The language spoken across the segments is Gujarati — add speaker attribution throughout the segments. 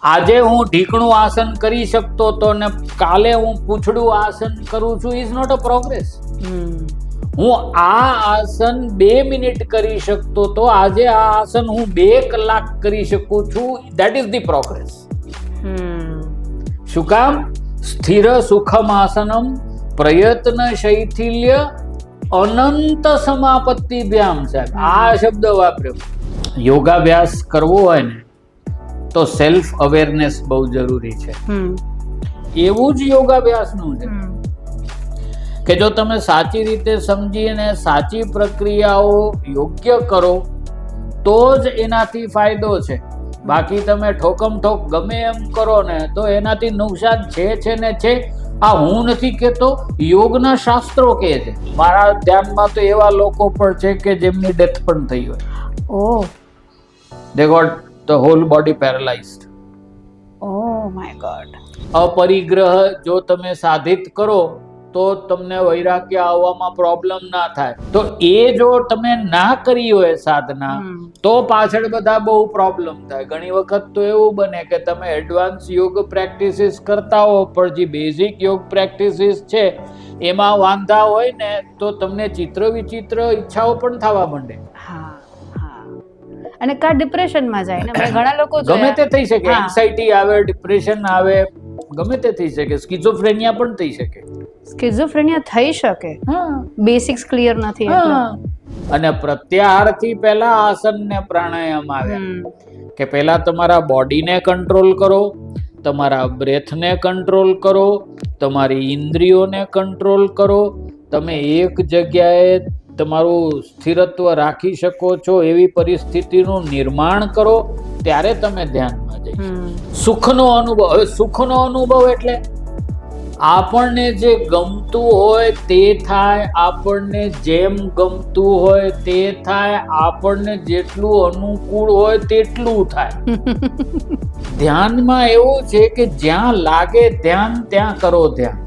Speaker 1: આજે હું ઢીકણું આસન કરી શકતો તો ને કાલે હું પૂંછડું આસન કરું છું, ઇઝ નોટ અ પ્રોગ્રેસ. હું આ આસન 2 મિનિટ કરી શકતો તો આજે આ આસન હું 2 કલાક કરી શકું છું. That is the progress. શું કામ? સ્થિર સુખમ આસનમ પ્રયત્ન શૈથિલ્ય અનંત સમાપત્તિ વ્યામ. સાહેબ આ શબ્દ વાપર્યો. યોગાભ્યાસ કરવો હોય ને તો સેલ્ફ અવેરનેસ બહુ જરૂરી છે. એવું જ યોગાભ્યાસનું છે કે જો તમે સાચી રીતે સમજીને સાચી પ્રક્રિયાઓ યોગ્ય કરો તો જ એનાથી ફાયદો છે. બાકી તમે ઠોકમ ઠોક ગમે એમ કરો ને તો એનાથી નુકસાન છે ને છે. આ હું નથી કહેતો, યોગના શાસ્ત્રો કહે છે. મારા ધ્યાનમાં તો એવા લોકો પણ છે કે જેમની ડેથ પણ થઈ હોય. They got the whole body paralyzed.
Speaker 2: Oh my God.
Speaker 1: અપરિગ્રહ જો તમે સાધિત કરો તો તમને વૈરાગ્ય આવવામાં પ્રોબ્લેમ ના થાય. તો એ જો તમે ના કરી હોય સાધના તો પાછળ બધા બહુ પ્રોબ્લેમ થાય. ઘણી વખત તો એવું બને કે તમે એડવાન્સ યોગ પ્રેક્ટિસિસ કરતા હો પણ જે બેઝિક યોગ પ્રેક્ટિસિસ છે એમાં વાંધા હોય ને તો તમને ચિત્ર વિચિત્ર ઈચ્છાઓ પણ થવા માંડે.
Speaker 2: અને કા ડિપ્રેશનમાં જાય ને. મેં ઘણા લોકો
Speaker 1: ગમે તે થઈ શકે. એન્ઝાઇટી આવે, ડિપ્રેશન આવે, ગમે તે થઈ શકે. સ્કિઝોફ્રેનિયા પણ થઈ શકે.
Speaker 2: સ્કિઝોફ્રેનિયા થઈ શકે. બેસિક્સ ક્લિયર નથી.
Speaker 1: અને પ્રત્યાહારથી પહેલા આસન ને પ્રાણાયામ આવે કે પહેલા તમારા બોડીને કંટ્રોલ કરો, તમારા બ્રેથને કંટ્રોલ કરો, તમારી ઇન્દ્રિયોને કંટ્રોલ કરો. તમે એક જગ્યાએ તમારું સ્થિરત્વ રાખી શકો છો એવી પરિસ્થિતિનું નિર્માણ કરો, ત્યારે તમે ધ્યાનમાં જઈ. સુખનો અનુભવ. હવે સુખનો અનુભવ એટલે આપણને જે ગમતું હોય તે થાય, આપણને જેમ ગમતું હોય તે થાય, આપણને જેટલું અનુકૂળ હોય તેટલું થાય. ધ્યાનમાં એવું છે કે જ્યાં લાગે ધ્યાન ત્યાં કરો ધ્યાન.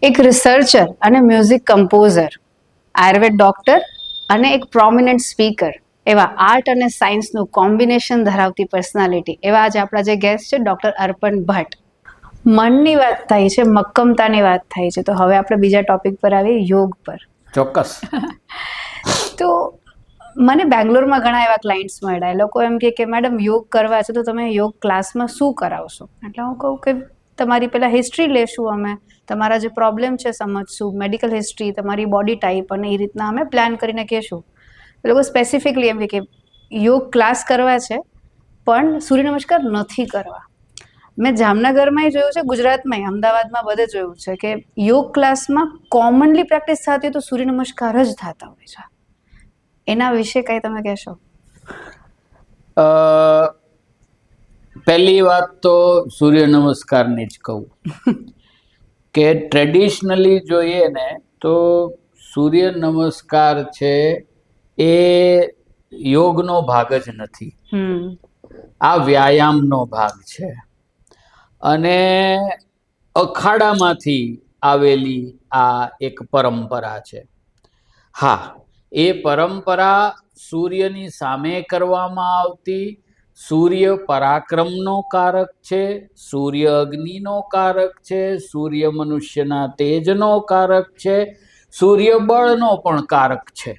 Speaker 2: એક રિસર્ચર અને મ્યુઝિક કમ્પોઝર, આયુર્વેદ ડોક્ટર અને એક પ્રોમિનન્ટ સ્પીકર એવા આર્ટ અને સાયન્સનું કોમ્બિનેશન ધરાવતી પર્સનાલિટી એવા આજે આપણા જે ગેસ્ટ છે ડોક્ટર અર્પણ ભટ્ટ. મનની વાત થાય છે, મક્કમતાની વાત થાય છે, તો હવે આપણે બીજા ટોપિક પર આવીએ, યોગ પર.
Speaker 1: ચોક્કસ.
Speaker 2: તો મને બેંગ્લોરમાં ઘણા એવા ક્લાયન્ટ્સ મળ્યા. એ લોકો એમ કે મેડમ યોગ કરવા છે તો તમે યોગ ક્લાસમાં શું કરાવશો? એટલે હું કહું કે તમારી પહેલાં હિસ્ટ્રી લેશું, અમે તમારા જે પ્રોબ્લેમ છે સમજશું, મેડિકલ હિસ્ટ્રી, તમારી બોડી ટાઈપ, અને એ રીતના અમે પ્લાન કરીને કહેશું. એ લોકો સ્પેસિફિકલી એમ કે યોગ ક્લાસ કરવા છે પણ સૂર્ય નમસ્કાર નથી કરવા. મેં જામનગરમાંય જોયું છે, ગુજરાતમાંય, અમદાવાદમાં બધે જોયું છે કે યોગ ક્લાસમાં કોમનલી પ્રેક્ટિસ થતી હોય તો સૂર્ય નમસ્કાર જ થતા હોય છે. એના વિશે કંઈ તમે કહેશો?
Speaker 1: પહેલી વાત તો સૂર્ય નમસ્કારની જ કહું કે ટ્રેડિશનલી જોઈએ ને તો સૂર્ય નમસ્કાર છે એ યોગનો ભાગ જ નથી. આ વ્યાયામનો ભાગ છે અને અખાડામાંથી આવેલી આ એક પરંપરા છે. હા, એ પરંપરા સૂર્યની સામે કરવામાં આવતી. સૂર્ય પરાક્રમનો કારક છે, સૂર્ય અગ્નિનો કારક છે, સૂર્ય મનુષ્યના તેજનો કારક છે, સૂર્ય બળનો પણ કારક છે.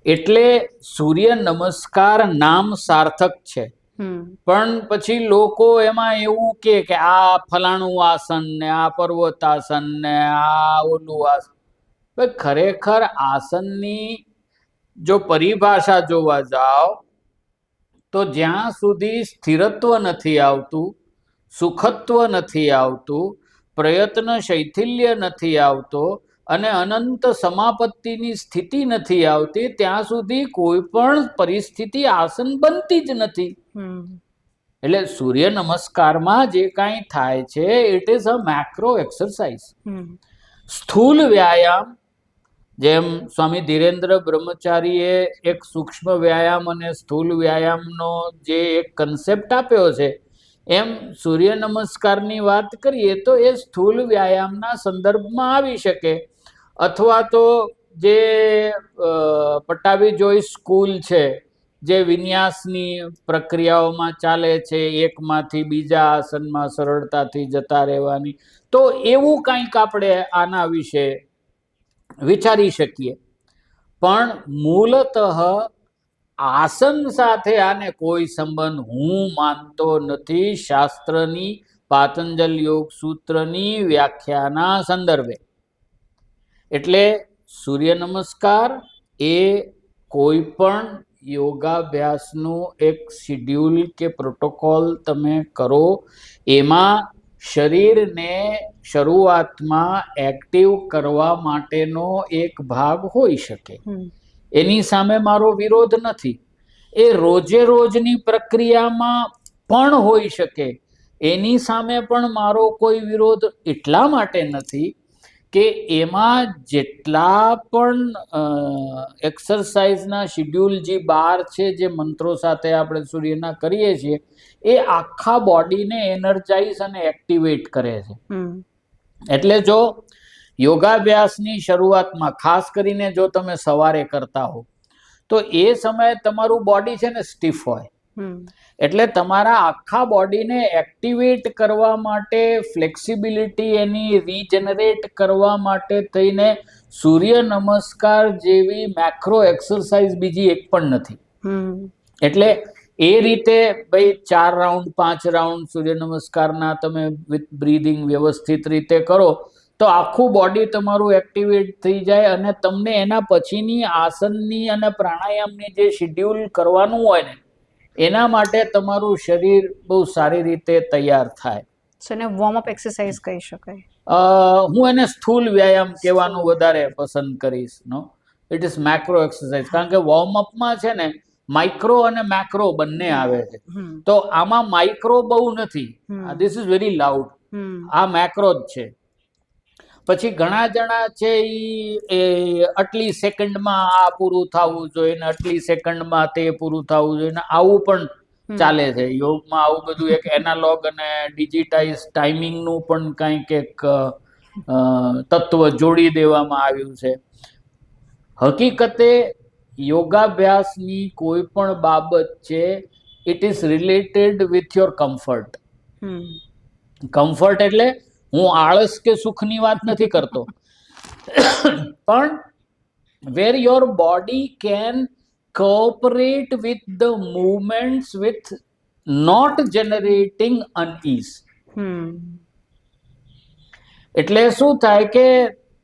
Speaker 1: એટલે સૂર્ય નમસ્કાર નામ સાર્થક છે, પણ પછી લોકો એમાં એવું કે આ ફલાણું આસન ને આ પર્વતાસન ને આ ઓલું આસન. ખરેખર આસનની જો પરિભાષા જોવા જાઓ તો જ્યાં સુધી સ્થિરત્વ નથી આવતું, સુખત્વ નથી આવતું, પ્રયત્ન શૈથિલ્ય નથી આવતો, અને અનંત સમાપત્તિની સ્થિતિ નથી આવતી ત્યાં સુધી કોઈ પણ પરિસ્થિતિ આસન બનતી જ નથી. એટલે સૂર્ય નમસ્કારમાં જે કાંઈ થાય છે it is a macro exercise. સ્થૂલ વ્યાયામ, જેમ સ્વામી ધીરેન્દ્ર બ્રહ્મચારીએ એક સૂક્ષ્મ વ્યાયામ અને સ્થૂલ વ્યાયામનો જે એક કન્સેપ્ટ આપ્યો છે, એમ સૂર્ય નમસ્કારની વાત કરીએ તો એ સ્થૂલ વ્યાયામના સંદર્ભમાં આવી શકે. અથવા તો જે પટાવી જોઈ સ્કૂલ છે, જે વિન્યાસની પ્રક્રિયાઓમાં ચાલે છે, એકમાંથી બીજા આસનમાં સરળતાથી જતા રહેવાની, તો એવું કંઈક આપણે આના વિશે વિચારી શકીએ. પણ મૂળતઃ આસન સાથે આને કોઈ સંબંધ હું માનતો નથી શાસ્ત્રની પાતંજલ યોગ સૂત્રની વ્યાખ્યાના સંદર્ભે. એટલે સૂર્ય નમસ્કાર એ કોઈ પણ યોગાભ્યાસનું એક શિડ્યુલ કે પ્રોટોકોલ તમે કરો, એમાં શરીરને શરૂઆતમાં એક્ટિવ કરવા માટેનો એક ભાગ હોઈ શકે. એની સામે મારો વિરોધ નથી. એ રોજે રોજની પ્રક્રિયામાં પણ હોઈ શકે, એની સામે પણ મારો કોઈ વિરોધ એટલા માટે નથી કે એમાં જેટલા પણ એક્સરસાઇઝના શિડ્યુલ જે 12 છે, જે મંત્રો સાથે આપણે સૂર્યના કરીએ છીએ, એ આખા બોડીને એનર્જાઇઝ અને એક્ટિવેટ કરે છે. એટલે જો યોગાભ્યાસની શરૂઆતમાં ખાસ કરીને જો તમે સવારે કરતા હો તો એ સમયે તમારું બોડી છે ને સ્ટીફ હોય, એટલે તમારા આખા બોડીને એક્ટિવેટ કરવા માટે, ફ્લેક્સિબિલિટી એની રીજનરેટ કરવા માટે થઈને સૂર્ય નમસ્કાર જેવી મેક્રો એક્સરસાઇઝ બીજી એક પણ નથી. એટલે એ રીતે ભાઈ 4 રાઉન્ડ 5 રાઉન્ડ સૂર્ય નમસ્કારના તમે વિથ બ્રીધિંગ વ્યવસ્થિત રીતે કરો તો આખું બોડી તમારું એક્ટિવેટ થઈ જાય અને તમને એના પછીની આસનની અને પ્રાણાયામની જે શિડ્યુલ કરવાનું હોય ને એના માટે તમારું શરીર બહુ સારી રીતે તૈયાર થાય.
Speaker 2: એને વોર્મઅપ એક્સરસાઇઝ કહી શકાય.
Speaker 1: હું એને સ્થૂલ વ્યાયામ કહેવાનું વધારે પસંદ કરીશ. નો, ઇટ ઇઝ મેક્રો એક્સરસાઇઝ, કારણ કે વોર્મઅપમાં છે ને માઇક્રો અને મેક્રો બંને આવે છે. તો આમાં માઇક્રો બહુ નથી, ધીસ ઇઝ વેરી લાઉડ, આ મેક્રો જ છે. પછી ઘણા જણા છે એ આટલી સેકન્ડમાં આ પૂરું થવું જોઈએ ને આટલી સેકન્ડમાં તે પૂરું થવું જોઈએ ને આવું પણ ચાલે છે યોગમાં. આવું બધું એક એનાલોગ અને ડિજિટાઇઝ ટાઈમિંગનું પણ કંઈક એક તત્વ જોડી દેવામાં આવ્યું છે. હકીકતે યોગાભ્યાસની કોઈ પણ બાબત છે, it is related with your comfort. Comfort એટલે હું આળસ કે સુખની વાત નથી કરતો, પણ where your body can cooperate with the movements with not generating unease. એટલે શું થાય કે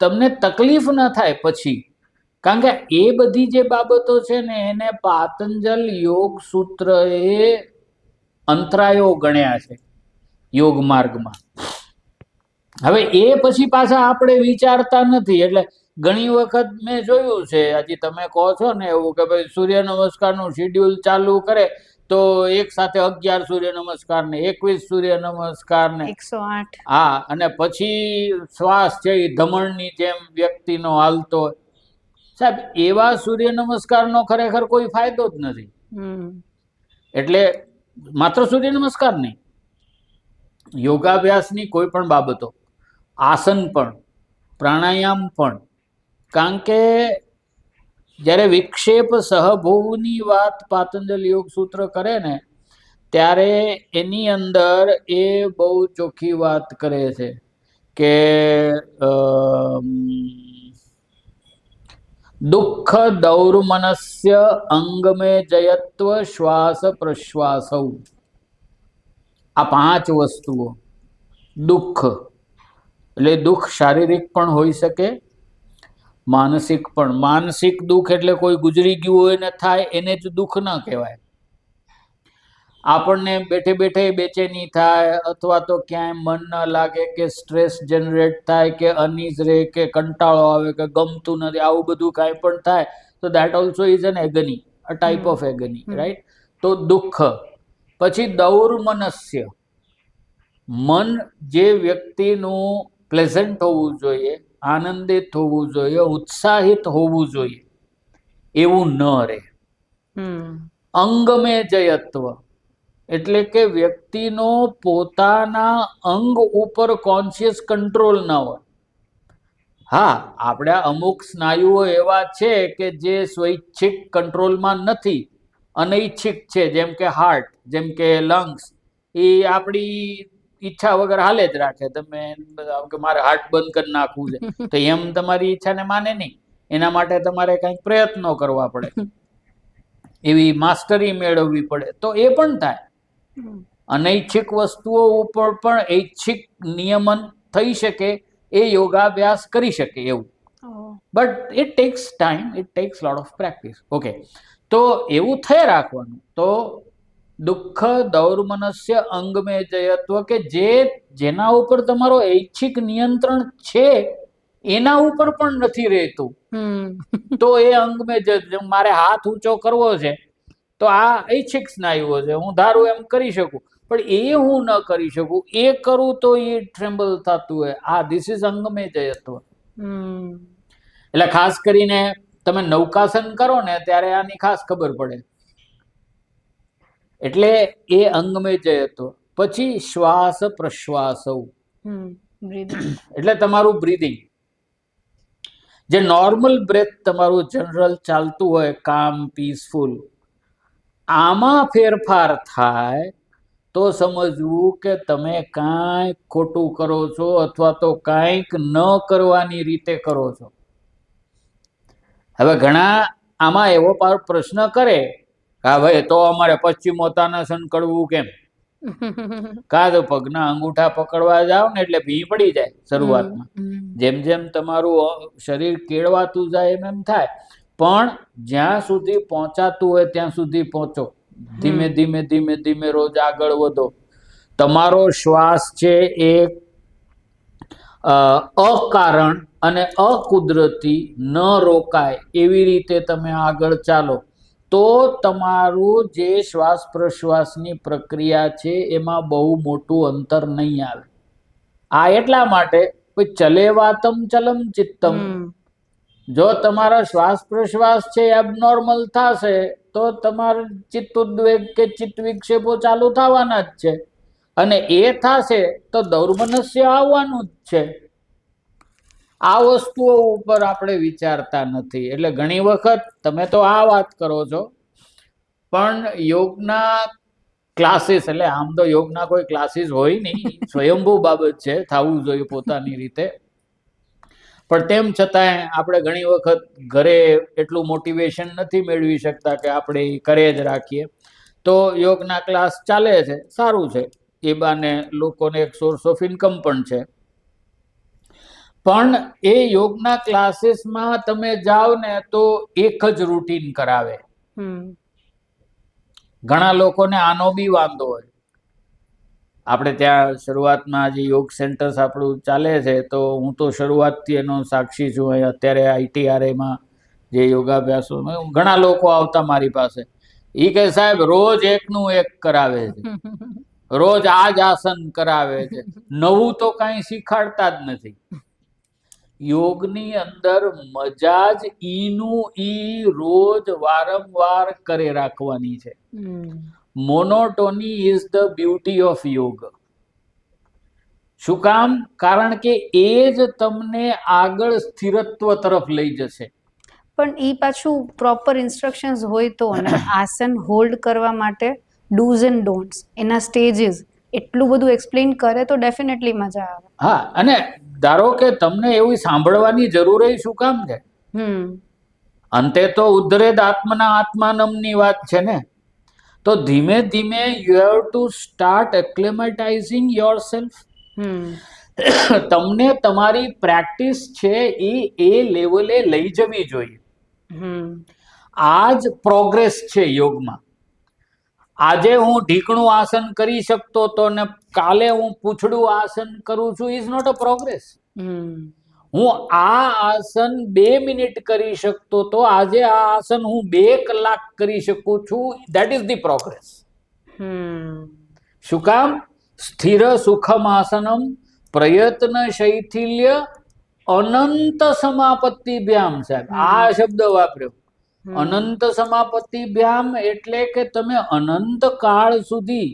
Speaker 1: તમને તકલીફ ન થાય પછી, કારણ કે એ બધી જે બાબતો છે ને એને પાતંજલ યોગ સૂત્ર એ અંતરાયો ગણ્યા છે યોગ માર્ગમાં. હવે એ પછી પાછા આપણે વિચારતા નથી. એટલે ઘણી વખત મેં જોયું છે, હજી તમે કહો છો ને એવું કે ભાઈ સૂર્ય નમસ્કારનું શિડ્યુલ ચાલુ કરે તો એક સાથે 11 સૂર્ય નમસ્કાર ને 21 સૂર્ય નમસ્કાર ને
Speaker 2: 108.
Speaker 1: હા, અને પછી શ્વાસ છે એ ધમણની જેમ વ્યક્તિનો હાલતો. સાહેબ, એવા સૂર્ય નમસ્કારનો ખરેખર કોઈ ફાયદો જ નથી. એટલે માત્ર સૂર્ય નમસ્કાર નહીં, યોગાભ્યાસની કોઈ પણ બાબતો, આસન પણ, પ્રાણાયામ પણ, કારણ કે જ્યારે વિક્ષેપ સહભોગની વાત પાતંજલ યોગ સૂત્ર કરે ને ત્યારે એની અંદર એ બહુ ચોખ્ખી વાત કરે છે કે દુઃખ દૌર્મનસ્ય અંગમે જયત્વ શ્વાસ પ્રશ્વાસૌ. આ 5 વસ્તુઓ. દુઃખ એટલે દુઃખ શારીરિક પણ હોઈ શકે, માનસિક પણ. માનસિક દુઃખ એટલે કોઈ ગુજરી ગયું હોય ને થાય એને જ દુઃખ ન કહેવાય. આપણને બેઠે બેઠે બેચેની થાય અથવા તો ક્યાંય મન ન લાગે કે સ્ટ્રેસ જનરેટ થાય કે અનઈઝ રહે કે કંટાળો આવે કે ગમતું નથી, આવું બધું કાંઈ પણ થાય તો that also is an agony, a type of agony, right? તો દુઃખ. પછી દૌર્મનસ્ય, મન જે વ્યક્તિનું પ્લેઝન્ટ હોવું જોઈએ, આનંદિત હોવું જોઈએ, ઉત્સાહિત હોવું જોઈએ, એવું ન રહે. અંગમે જયત્વ, એટલે કે વ્યક્તિનો પોતાના અંગ ઉપર કોન્શિયસ કંટ્રોલ ન હોય. હા, આપણા અમુક સ્નાયુઓ એવા છે કે જે સ્વૈચ્છિક કંટ્રોલમાં નથી, અનૈચ્છિક છે, જેમ કે હાર્ટ, જેમ કે લંગ્સ, એ આપણી ઈચ્છા વગર હાલે જ રાખે. તમે કે મારે હાર્ટ બંધ કરી નાખવું છે, તો એમ તમારી ઈચ્છાને માને નહીં. એના માટે તમારે કંઈક પ્રયત્નો કરવા પડે, એવી માસ્ટરી મેળવવી પડે, તો એ પણ થાય. અનૈચ્છિક વસ્તુઓ ઉપર પણ ઐચ્છિક નિયમન થઈ શકે, એ યોગાભ્યાસ કરી શકે એવું. But it tax time, it tax lot of practice. Okay, તો એવું થઈ રાખવાનું. તો દુઃખ દૌર્મનસ્ય અંગમે જયત્વ, કે જેના ઉપર તમારો ઐચ્છિક નિયંત્રણ છે એના ઉપર પણ નથી રહેતું, તો એ અંગમે મારે હાથ ઊંચો કરવો છે તો આ ઐચ્છિક સ્નાયુઓ છે, હું ધારું એમ કરી શકું, પણ એ હું ન કરી શકું, એ કરું તો એ ટ્રેમ્બલ થતું હોય. આ ધીસ ઇઝ અંગમે જયત્વ. એટલે ખાસ કરીને તમે નૌકાસન કરો ને ત્યારે આની ખાસ ખબર પડે. એટલે એ અંગમે જયત્વ. પછી શ્વાસ પ્રશ્વાસ, એટલે તમારું બ્રીધિંગ, જે નોર્મલ બ્રેથ તમારું જનરલ ચાલતું હોય, કામ, પીસફુલ, આમાં ફેરફાર થાય તો સમજવું કે તમે કાંઈક ખોટું કરો છો અથવા તો કાંઈક ન કરવાની રીતે કરો છો. હવે ઘણા આમાં એવો પ્રશ્ન કરે, હા ભાઈ, તો અમારે પશ્ચિમોત્તાનાસન કરવું કેમ? કાં તો પગના અંગૂઠા પકડવા જાવ ને એટલે ભી પડી જાય શરૂઆતમાં. જેમ જેમ તમારું શરીર કેળવાતું જાય એમ થાય, પણ જ્યાં સુધી પહોંચાતું હોય ત્યાં સુધી પહોંચો. ધીમે ધીમે ધીમે ધીમે રોજ આગળ વધો. તમારો શ્વાસ છે એ અકારણ અને અકુદરતી ન રોકાય એવી રીતે તમે આગળ ચાલો, તો તમારું જે શ્વાસ પ્રશ્વાસની પ્રક્રિયા છે એમાં બહુ મોટું અંતર નહીં આવે. આ એટલા માટે ચલેવાતમ ચલમ ચિત્તમ, જો તમારા શ્વાસ પ્રશ્વાસ છે એબનોર્મલ થશે તો તમારા ચિત્ત ઉદ્વેગ કે ચિત્ત વિક્ષેપો ચાલુ થવાના જ છે, અને એ થશે તો દૌર્મનસ્ય આવવાનું જ છે. આ વસ્તુઓ ઉપર આપણે વિચારતા નથી. એટલે ઘણી વખત તમે તો આ વાત કરો છો, પણ યોગના ક્લાસીસ, એટલે આમ તો યોગના કોઈ ક્લાસીસ હોય નહીં, સ્વયંભૂ બાબત છે, થવું જોઈએ પોતાની રીતે, પણ તેમ છતાંય આપણે ઘણી વખત ઘરે એટલું મોટિવેશન નથી મેળવી શકતા કે આપણે કરે જ રાખીએ. તો યોગના ક્લાસ ચાલે છે, સારું છે, એ બાને લોકોને એક સોર્સ ઓફ ઇન્કમ પણ છે. પણ એ યોગના ક્લાસીસમાં તમે જાઓ ને તો એક જ રૂટીન કરાવે. ઘણા લોકોને આનો બી વાંધો હોય. આપણે ત્યાં શરૂઆતમાં જે યોગ સેન્ટર્સ આપણું ચાલે છે, તો હું તો શરૂઆતથી એનો સાક્ષી છું. અત્યારે ITRAમાં જે યોગાભ્યાસો, ઘણા લોકો આવતા મારી પાસે, એ કહે સાહેબ રોજ એકનું એક કરાવે છે, રોજ આ જ આસન કરાવે છે, નવું તો કાંઈ શીખાડતા જ નથી. યોગની અંદર મજા જ ઈનું ઈ રોજ વારંવાર કરે રાખવાની છે. મોનોટોની ઇઝ ધ બ્યુટી ઓફ યોગ. શું કામ? કારણ કે એ જ તમને આગળ સ્થિરત્વ તરફ લઈ જશે.
Speaker 2: પણ એ પાછું પ્રોપર ઇન્સ્ટ્રક્શન્સ હોય તો, ને આસન હોલ્ડ કરવા માટે ડૂઝ એન્ડ ડોન્ટ્સ, એના સ્ટેજીસ એટલું બધું એક્સપ્લેન કરે તો ડેફિનેટલી મજા આવે.
Speaker 1: હા, અને ધારો કે તમને એવું સાંભળવાની જરૂર શું કામ છે? અંતે તો ઉદ્ધરેદ આત્મના આત્માનમની વાત છે ને. તો ધીમે ધીમે you have to start acclimatising yourself. તમને તમારી પ્રેક્ટિસ છે એ લેવલે લઈ જવી જોઈએ. આ જ પ્રોગ્રેસ છે યોગમાં. આજે હું ઢીકણું આસન કરી શકતો તો ને કાલે હું પૂંછડું આસન કરું છું ઇઝ નોટ અ પ્રોગ્રેસ. હું આ આસન 2 મિનિટ કરી શકતો તો આજે આ આસન હું 2 કલાક કરી શકું છું. That is the progress. શું કામ? સ્થિર સુખમ આસનમ પ્રયત્ન શૈથિલ્ય અનંત સમાપત્તિભ્યામ. સાહેબ આ શબ્દ વાપર્યો, અનંત સમાપત્તિભ્યામ, એટલે કે તમે અનંત કાળ સુધી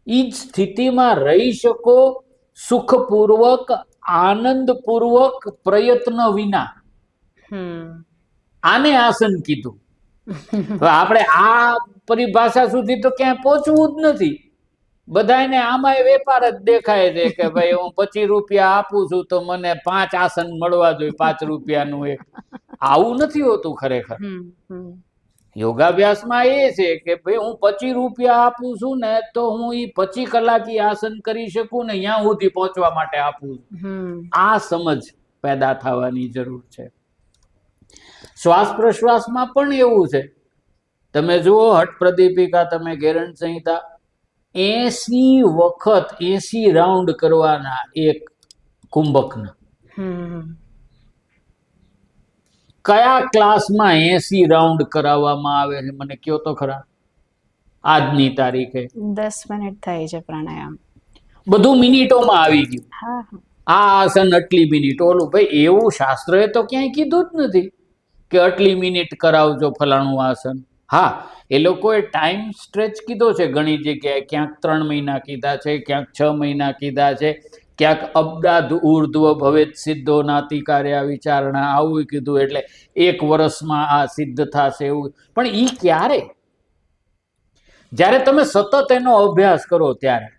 Speaker 1: ઈ જ સ્થિતિમાં રહી શકો સુખપૂર્વક, આનંદપૂર્વક, પ્રયત્ન વિના. આને આસન કીધું. હવે આપણે આ પરિભાષા સુધી તો ક્યાંય પહોંચવું જ નથી. બધાને આમાં વેપાર જ દેખાય છે કે ભાઈ હું 25 રૂપિયા આપું છું તો મને 5 આસન મળવા જોઈએ, 5 રૂપિયાનું એક. આવું નથી હોતું ખરેખર. યોગાભ્યાસમાં એ છે કે ભાઈ હું 25 રૂપિયા આપું છું ને તો હું એ 25 કલાક આસન કરી શકું ને ત્યાં સુધી પહોંચવા માટે આપું છું. આ સમજ પેદા થવાની જરૂર છે. શ્વાસ પ્રશ્વાસમાં પણ એવું છે. તમે જુઓ હઠ પ્રદીપિકા, તમે ગેરંટ સંહિતા 80 વખત 80 રાઉન્ડ કરવાના એક કુંભકના. કયા ક્લાસમાં 80 રાઉન્ડ કરાવવામાં આવે છે મને કયો તો ખરા આજની તારીખે?
Speaker 2: 10 મિનિટ થાય છે પ્રાણાયામ.
Speaker 1: બધું મિનિટોમાં આવી ગયું. આ આસન આટલી મિનિટ, ઓલું. ભાઈ એવું શાસ્ત્રએ તો ક્યાંય કીધું જ નથી કે આટલી મિનિટ કરાવજો ફલાણું આસન. હા, એ લોકોએ ટાઈમ સ્ટ્રેચ કીધો છે ઘણી જગ્યાએ. ક્યાંક 3 મહિના કીધા છે, ક્યાંક 6 મહિના કીધા છે, ક્યાંક અબદાદ ઉર્ધ્વ ભવેત સિદ્ધો નાતિ કાર્યા વિચારણા આવું કીધું. એટલે 1 વર્ષમાં આ સિદ્ધ થશે એવું. પણ ઈ ક્યારે? જ્યારે તમે સતત એનો અભ્યાસ કરો ત્યારે.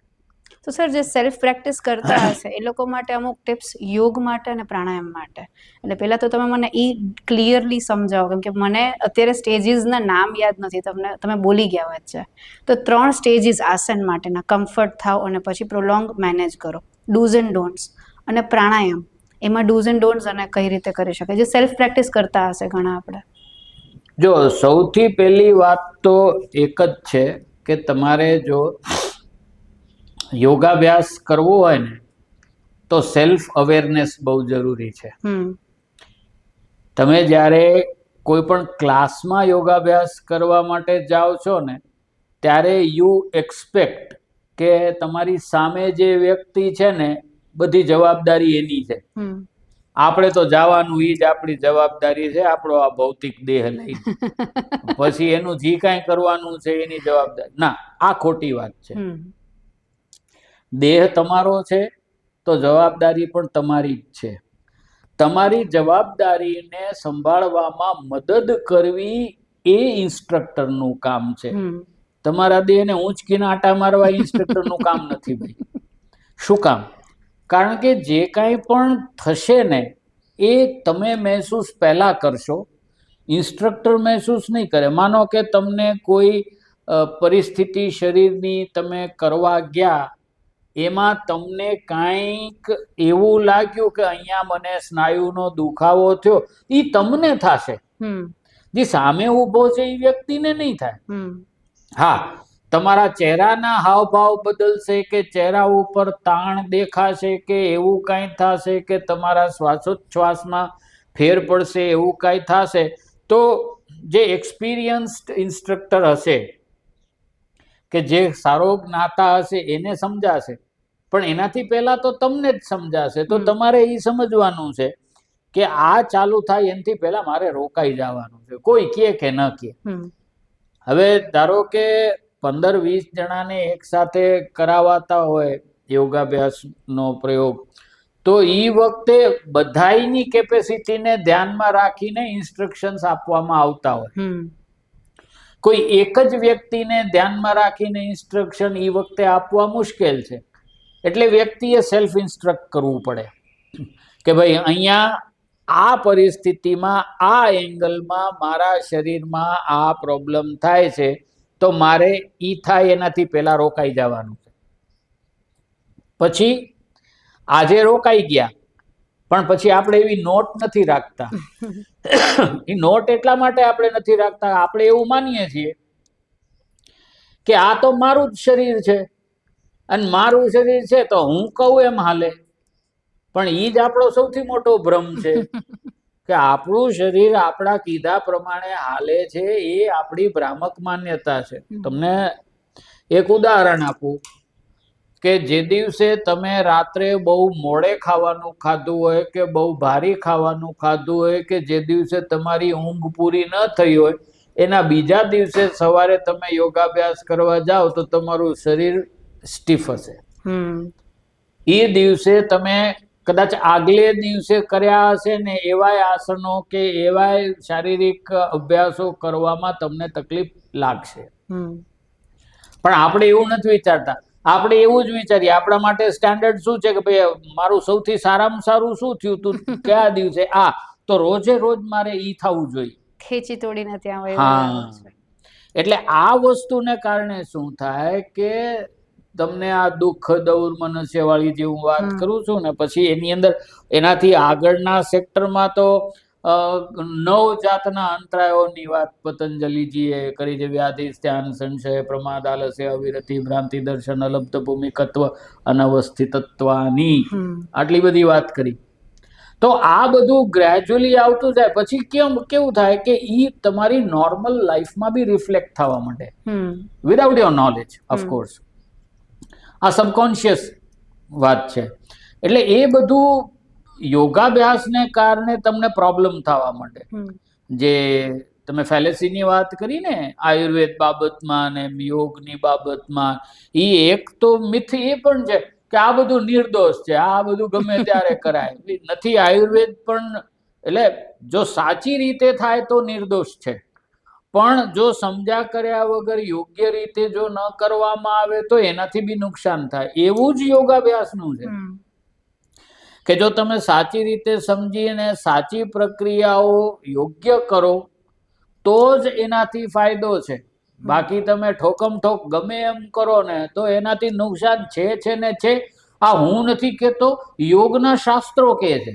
Speaker 2: તો સર, જે સેલ્ફ પ્રેક્ટિસ કરતા હશે એ લોકો માટે અમુક ટિપ્સ યોગ માટે અને પ્રાણાયામ માટે. એટલે પહેલા તો તમે મને એ ક્લિયરલી સમજાવો, કેમ કે મને અત્યારે સ્ટેજીસના નામ યાદ નથી. તમે બોલી ગયા વચ્ચે. તો 3 સ્ટેજીસ આસન માટેના: કમ્ફર્ટ થાવ અને પછી પ્રોલોંગ મેનેજ કરો, ડૂઝ એન્ડ ડોન્ટ્સ, અને પ્રાણાયામ. એમાં ડૂઝ એન્ડ ડોન્ટ્સ અને કઈ રીતે કરી શકાય, જે સેલ્ફ પ્રેક્ટિસ કરતા હશે ઘણા આપણે.
Speaker 1: જો સૌથી પહેલી વાત તો એક જ છે કે તમારે જો યોગાભ્યાસ કરવો હોય ને તો સેલ્ફ અવેરનેસ બહુ જરૂરી છે. તમે જ્યારે કોઈ પણ ક્લાસમાં યોગાભ્યાસ કરવા માટે જાઓ છો ને ત્યારે યુ એક્સપેક્ટ કે તમારી સામે જે વ્યક્તિ છે ને બધી જવાબદારી એની છે. આપણે તો જવાનું, એ જ આપણી જવાબદારી છે, આપણો આ ભૌતિક દેહ લઈ. પછી એનું જે કાંઈ કરવાનું છે એની જવાબદારી ના. આ ખોટી વાત છે. દેહ તમારો છે તો જવાબદારી પણ તમારી જ છે. તમારી જવાબદારીને સંભાળવામાં મદદ કરવી એ ઇન્સ્ટ્રક્ટરનું કામ છે. તમારા દેહને ઊંચકીને આટા મારવા ઇન્સ્ટ્રક્ટરનું કામ નથી ભાઈ. શું કામ? કારણ કે જે કાંઈ પણ થશે ને એ તમે મહેસૂસ પહેલાં કરશો, ઇન્સ્ટ્રક્ટર મહેસૂસ નહીં કરે. માનો કે તમને કોઈ પરિસ્થિતિ શરીરની તમે કરવા ગયા, એમાં તમને કાંઈક એવું લાગ્યું કે અહીંયા મને સ્નાયુનો દુખાવો થયો, એ તમને થશે. જે સામે ઊભો છે એ વ્યક્તિને નહીં થાય. હા, તમારા ચહેરાના હાવભાવ બદલશે કે ચહેરા ઉપર તાણ દેખાશે કે એવું કાંઈ થશે કે તમારા શ્વાસોચ્છ્વાસમાં ફેર પડશે, એવું કાંઈ થશે તો જે એક્સપિરિયન્સ્ડ ઇન્સ્ટ્રક્ટર હશે કે જે સારો જ્ઞાતા હશે એને સમજાશે. પણ એનાથી પહેલાં તો તમને જ સમજાશે. તો તમારે એ સમજવાનું છે કે આ ચાલુ થાય એનાથી પહેલાં મારે રોકાઈ જવાનું છે, કોઈ કહે કે ન કહે. હવે ધારો કે 15-20 જણાને એકસાથે કરાવાતા હોય યોગાભ્યાસનો પ્રયોગ, તો એ વખતે બધાયની કેપેસિટીને ધ્યાનમાં રાખીને ઇન્સ્ટ્રક્શન્સ આપવામાં આવતા હોય. કોઈ એક જ વ્યક્તિને ધ્યાનમાં રાખીને ઇન્સ્ટ્રક્શન એ વખતે આપવા મુશ્કેલ છે. એટલે વ્યક્તિએ સેલ્ફ ઇન્સ્ટ્રક્ટ કરવું પડે કે ભાઈ અહીંયા આ પરિસ્થિતિમાં આ એંગલમાં મારા શરીરમાં આ પ્રોબ્લેમ થાય છે, તો મારે ઈ થાય એનાથી પહેલાં રોકાઈ જવાનું છે. પછી આજે રોકાઈ ગયા, પણ પછી આપણે એવી નોટ નથી રાખતા. એ નોટ એટલા માટે આપણે નથી રાખતા, આપણે એવું માનીએ છીએ કે આ તો મારું જ શરીર છે અને મારું શરીર છે તો હું કહું એમ હાલે. પણ એ જ આપણો સૌથી મોટો ભ્રમ છે કે આપણું શરીર આપણા કીધા પ્રમાણે હાલે છે, એ આપણી ભ્રામક માન્યતા છે. તમને એક ઉદાહરણ આપું કે જે દિવસે તમે રાત્રે બહુ મોડે ખાવાનું ખાધું હોય કે બહુ ભારી ખાવાનું ખાધું હોય કે જે દિવસે તમારી ઊંઘ પૂરી ન થઈ હોય, એના બીજા દિવસે સવારે તમે યોગાભ્યાસ કરવા જાઓ તો તમારું શરીર સ્ટીફ હશે. એ દિવસે તમે કદાચ આગલે દિવસે કર્યા હશે ને એવાય આસનો કે એવાય શારીરિક અભ્યાસો કરવામાં તમને તકલીફ લાગશે. પણ આપણે એવું નથી વિચારતા. આપણે એવું જ વિચારીએ, આપણા માટે સ્ટેન્ડર્ડ શું છે કે ભાઈ મારું સૌથી સારામાં સારું શું થયું તું કયા દિવસે, આ તો રોજે રોજ મારે ઈ થવું જોઈએ,
Speaker 2: ખેંચી તોડીને ત્યાં હોય.
Speaker 1: હા. એટલે આ વસ્તુને કારણે શું થાય કે તમને આ દુઃખ દૌર મનુષ્યવાળી જે હું વાત કરું છું ને, પછી એની અંદર એનાથી આગળના સેક્ટરમાં તો 9 જાતના અંતરાયોની વાત પતંજલિજીએ કરી છે. વ્યાધિ, ધ્યાન, સંશય, પ્રમાદ, આલસ્ય, અવિરતિ, ભ્રાંતિ, દર્શન, અલબ્ધ ભૂમિકત્વ, અનવસ્થિતત્વાની, આટલી બધી વાત કરી. તો આ બધું ગ્રેજ્યુઅલી આવતું જાય પછી કેવું થાય કે ઈ તમારી નોર્મલ લાઈફમાં બી રિફ્લેક્ટ થવા માંડે વિધાઉટ યોર નોલેજ, ઓફકોર્સ. આ સબકોન્શિયસ વાત છે. એટલે એ બધું યોગાભ્યાસને કારણે તમને પ્રોબ્લેમ થવા માંડે. જે તમે ફેલેસીની વાત કરી ને આયુર્વેદ બાબતમાં ને યોગની બાબતમાં, એ એક તો મિથ એ પણ છે કે આ બધું નિર્દોષ છે, આ બધું ગમે ત્યારે કરાય નથી. આયુર્વેદ પણ એટલે જો સાચી રીતે થાય તો નિર્દોષ છે, પણ જો સમજ્યા કર્યા વગર યોગ્ય રીતે જો ન કરવામાં આવે તો એનાથી બી નુકસાન થાય. એવું જ યોગાભ્યાસનું છે કે જો તમે સાચી રીતે સમજીને સાચી પ્રક્રિયાઓ યોગ્ય કરો તો જ એનાથી ફાયદો છે. બાકી તમે ઠોકમ ઠોક ગમે એમ કરો ને તો એનાથી નુકસાન છે ને છે. આ હું નથી કહેતો, યોગના શાસ્ત્રો કહે છે.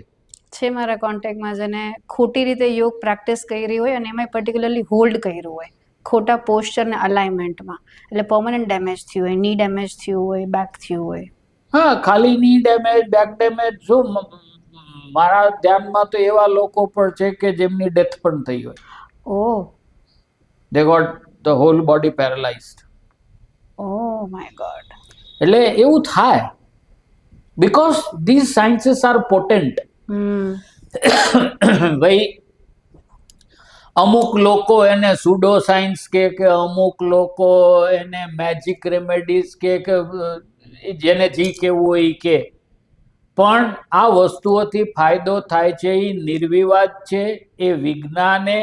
Speaker 2: મારા કોન્ટેક્ટમાં જેને ખોટી રીતે યોગ પ્રેક્ટિસ કરી હોય અને એમાં પર્ટિક્યુલરલી હોલ્ડ કર્યું હોય ખોટા પોસ્ચર ને અલાઇનમેન્ટમાં, એટલે પરમનન્ટ ડેમેજ થયું હોય, ની ડેમેજ થયું હોય, બેક થયું હોય.
Speaker 1: હા, ખાલી ની ડેમેજ, બેક ડેમેજ. શું મારા ધ્યાનમાં તો એવા લોકો પણ છે કે જેમની ડેથ પણ થઈ હોય. They got the whole body paralyzed.
Speaker 2: Oh my God.
Speaker 1: એટલે એવું થાય because these sciences are potent. ભાઈ અમુક લોકો એને સુડો સાયન્સ કે અમુક લોકો એને મેજિક રેમેડીઝ કે જેને જી કેવું હોય એ કે, પણ આ વસ્તુઓથી ફાયદો થાય છે એ નિર્વિવાદ છે. એ વિજ્ઞાને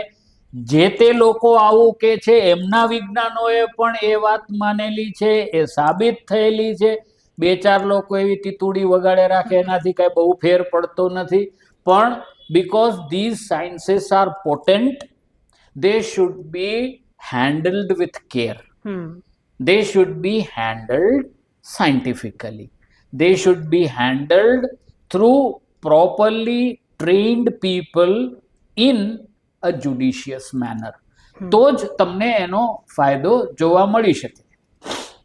Speaker 1: જે તે લોકો આવું કે છે એમના વિજ્ઞાનોએ પણ એ વાત માનેલી છે, એ સાબિત થયેલી છે. 2-4 લોકો એવી તીતુડી વગાડે રાખે એનાથી કાંઈ બહુ ફેર પડતો નથી. પણ because these sciences are potent, they should be handled with care. They should be handled scientifically. They should be handled through properly trained people in a judicious manner. તો જ તમને એનો ફાયદો જોવા મળી શકે.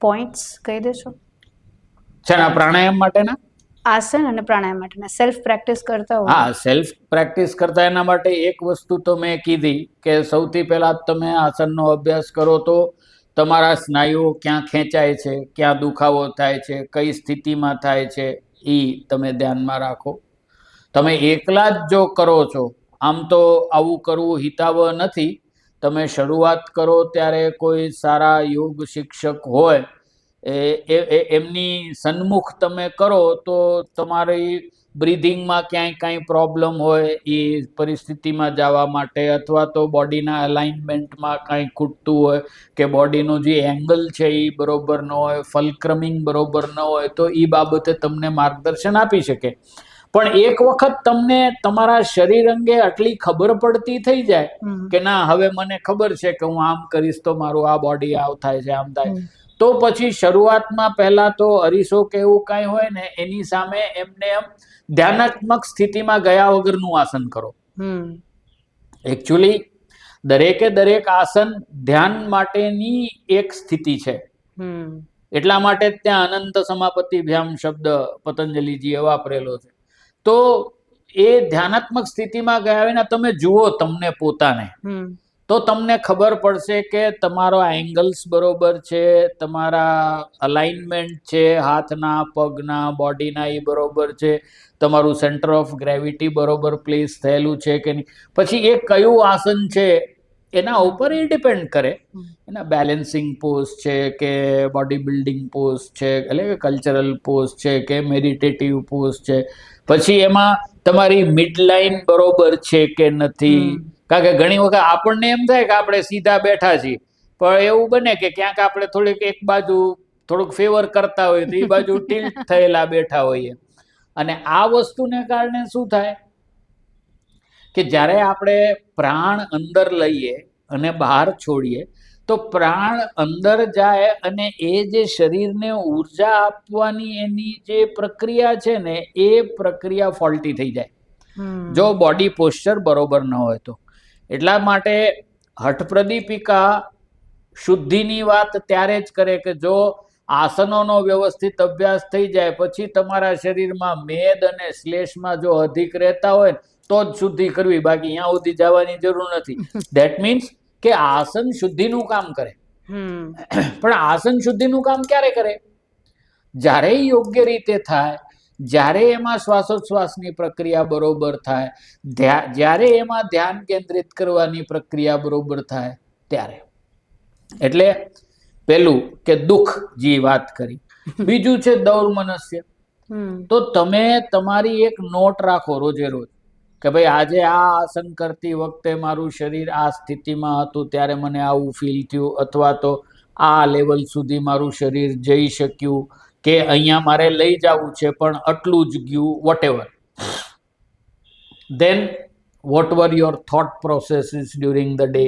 Speaker 2: પોઈન્ટ્સ કહી દેશો
Speaker 1: છેના પ્રાણાયામ માટેના?
Speaker 2: આસન અને પ્રાણાયામ માટેના સેલ્ફ પ્રેક્ટિસ કરતા હોય.
Speaker 1: હા, સેલ્ફ પ્રેક્ટિસ કરતા એના માટે એક વસ્તુ તો મેં કીધી કે સૌથી પહેલા તમે આસનનો અભ્યાસ કરો તો તમારા સ્નાયુઓ ક્યાં ખેંચાય છે, ક્યાં દુખાવો થાય છે, કઈ સ્થિતિમાં થાય છે, એ તમે ધ્યાનમાં રાખો. તમે એકલા જ જો કરો છો, આમ તો આવું કરવું હિતાવહ નથી. તમે શરૂઆત કરો ત્યારે કોઈ સારા યોગ શિક્ષક હોય એમની સન્મુખ તમે કરો તો તમારી બ્રીધિંગમાં ક્યાંય કાંઈ પ્રોબ્લેમ હોય એ પરિસ્થિતિમાં જવા માટે, અથવા તો બોડીના અલાઇનમેન્ટમાં કાંઈ ખૂટતું હોય કે બોડીનો જે એંગલ છે એ બરોબર ન હોય, ફલક્રમિંગ બરોબર ન હોય, તો એ બાબતે તમને માર્ગદર્શન આપી શકે. પણ એક વખત તમને તમારા શરીર અંગે આટલી ખબર પડતી થઈ જાય કે ના હવે મને ખબર છે કે હું આમ કરીશ તો મારું આ બોડી આવ થાય છે, આમ થાય, તો પછી શરૂઆતમાં પહેલા તો અરીસો કે એવું કાંઈ હોય ને એની સામે એમને એમ ધ્યાનાત્મક સ્થિતિમાં ગયા વગરનું આસન કરો. એકચ્યુઅલી દરેકે દરેક આસન ધ્યાન માટેની એક સ્થિતિ છે. એટલા માટે જ ત્યાં અનંત સમાપત્તિભ્યામ શબ્દ પતંજલિજીએ વાપરેલો છે. તો એ ધ્યાનાત્મક સ્થિતિમાં ગયા વિના તમે જુઓ તમને પોતાને, તો તમને ખબર પડશે કે તમારો એંગલ્સ બરોબર છે, તમારા અલાઇનમેન્ટ છે, હાથના પગના બોડીના એ બરોબર છે, તમારું સેન્ટર ઓફ ગ્રેવિટી બરોબર પ્લેસ થયેલું છે કે નહીં. પછી એ કયું આસન છે એના ઉપર એ ડિપેન્ડ કરે. એના બેલેન્સિંગ પોઝ છે કે બોડી બિલ્ડિંગ પોઝ છે, એટલે કે કલ્ચરલ પોઝ છે કે મેડિટેટિવ પોઝ છે. પછી એમાં તમારી મિડલાઇન બરોબર છે કે નથી. કારણ કે ઘણી વખત આપણને એમ થાય કે આપણે સીધા બેઠા છીએ, પણ એવું બને કે ક્યાંક આપણે થોડીક એક બાજુ થોડુંક ફેવર કરતા હોઈએ તો એ બાજુ ટિલ્ટ થયેલા બેઠા હોઈએ. અને આ વસ્તુને કારણે શું થાય કે જ્યારે આપણે પ્રાણ અંદર લઈએ અને બહાર છોડીએ તો પ્રાણ અંદર જાય અને એ જે શરીરને ઉર્જા આપવાની એની જે પ્રક્રિયા છે ને એ પ્રક્રિયા ફોલ્ટી થઈ જાય જો બોડી પોસ્ચર બરોબર ન હોય તો. એટલા માટે હઠપ્રદીપિકા શુદ્ધિની વાત ત્યારે જ કરે કે જો આસનોનો વ્યવસ્થિત અભ્યાસ થઈ જાય, પછી તમારા શરીરમાં મેદ અને શ્લેષમાં જો અધિક રહેતા હોય તો જ શુદ્ધિ કરવી, બાકી અહીંયા સુધી જવાની જરૂર નથી. ધેટ મીન્સ કે આસન શુદ્ધિનું કામ કરે. પણ આસન શુદ્ધિનું કામ ક્યારે કરે? જ્યારે યોગ્ય રીતે થાય, જ્યારે એમાં શ્વાસોચ્છ્વાસની પ્રક્રિયા બરોબર થાય, જ્યારે એમાં ધ્યાન કેન્દ્રિત કરવાની પ્રક્રિયા બરોબર થાય ત્યારે. એટલે પેલું કે દુઃખ જે વાત કરી, બીજું છે દૌર્મનસ્ય. તો તમે તમારી એક નોટ રાખો રોજે રોજ કે ભાઈ આજે આ આસન કરતી વખતે મારું શરીર આ સ્થિતિમાં હતું ત્યારે મને આવું ફીલ થયું, અથવા તો આ લેવલ સુધી મારું શરીર જઈ શક્યું, કે અહીંયા મારે લઈ જવું છે પણ આટલું જ ગયું, whatever. Then what were your thought processes during the day.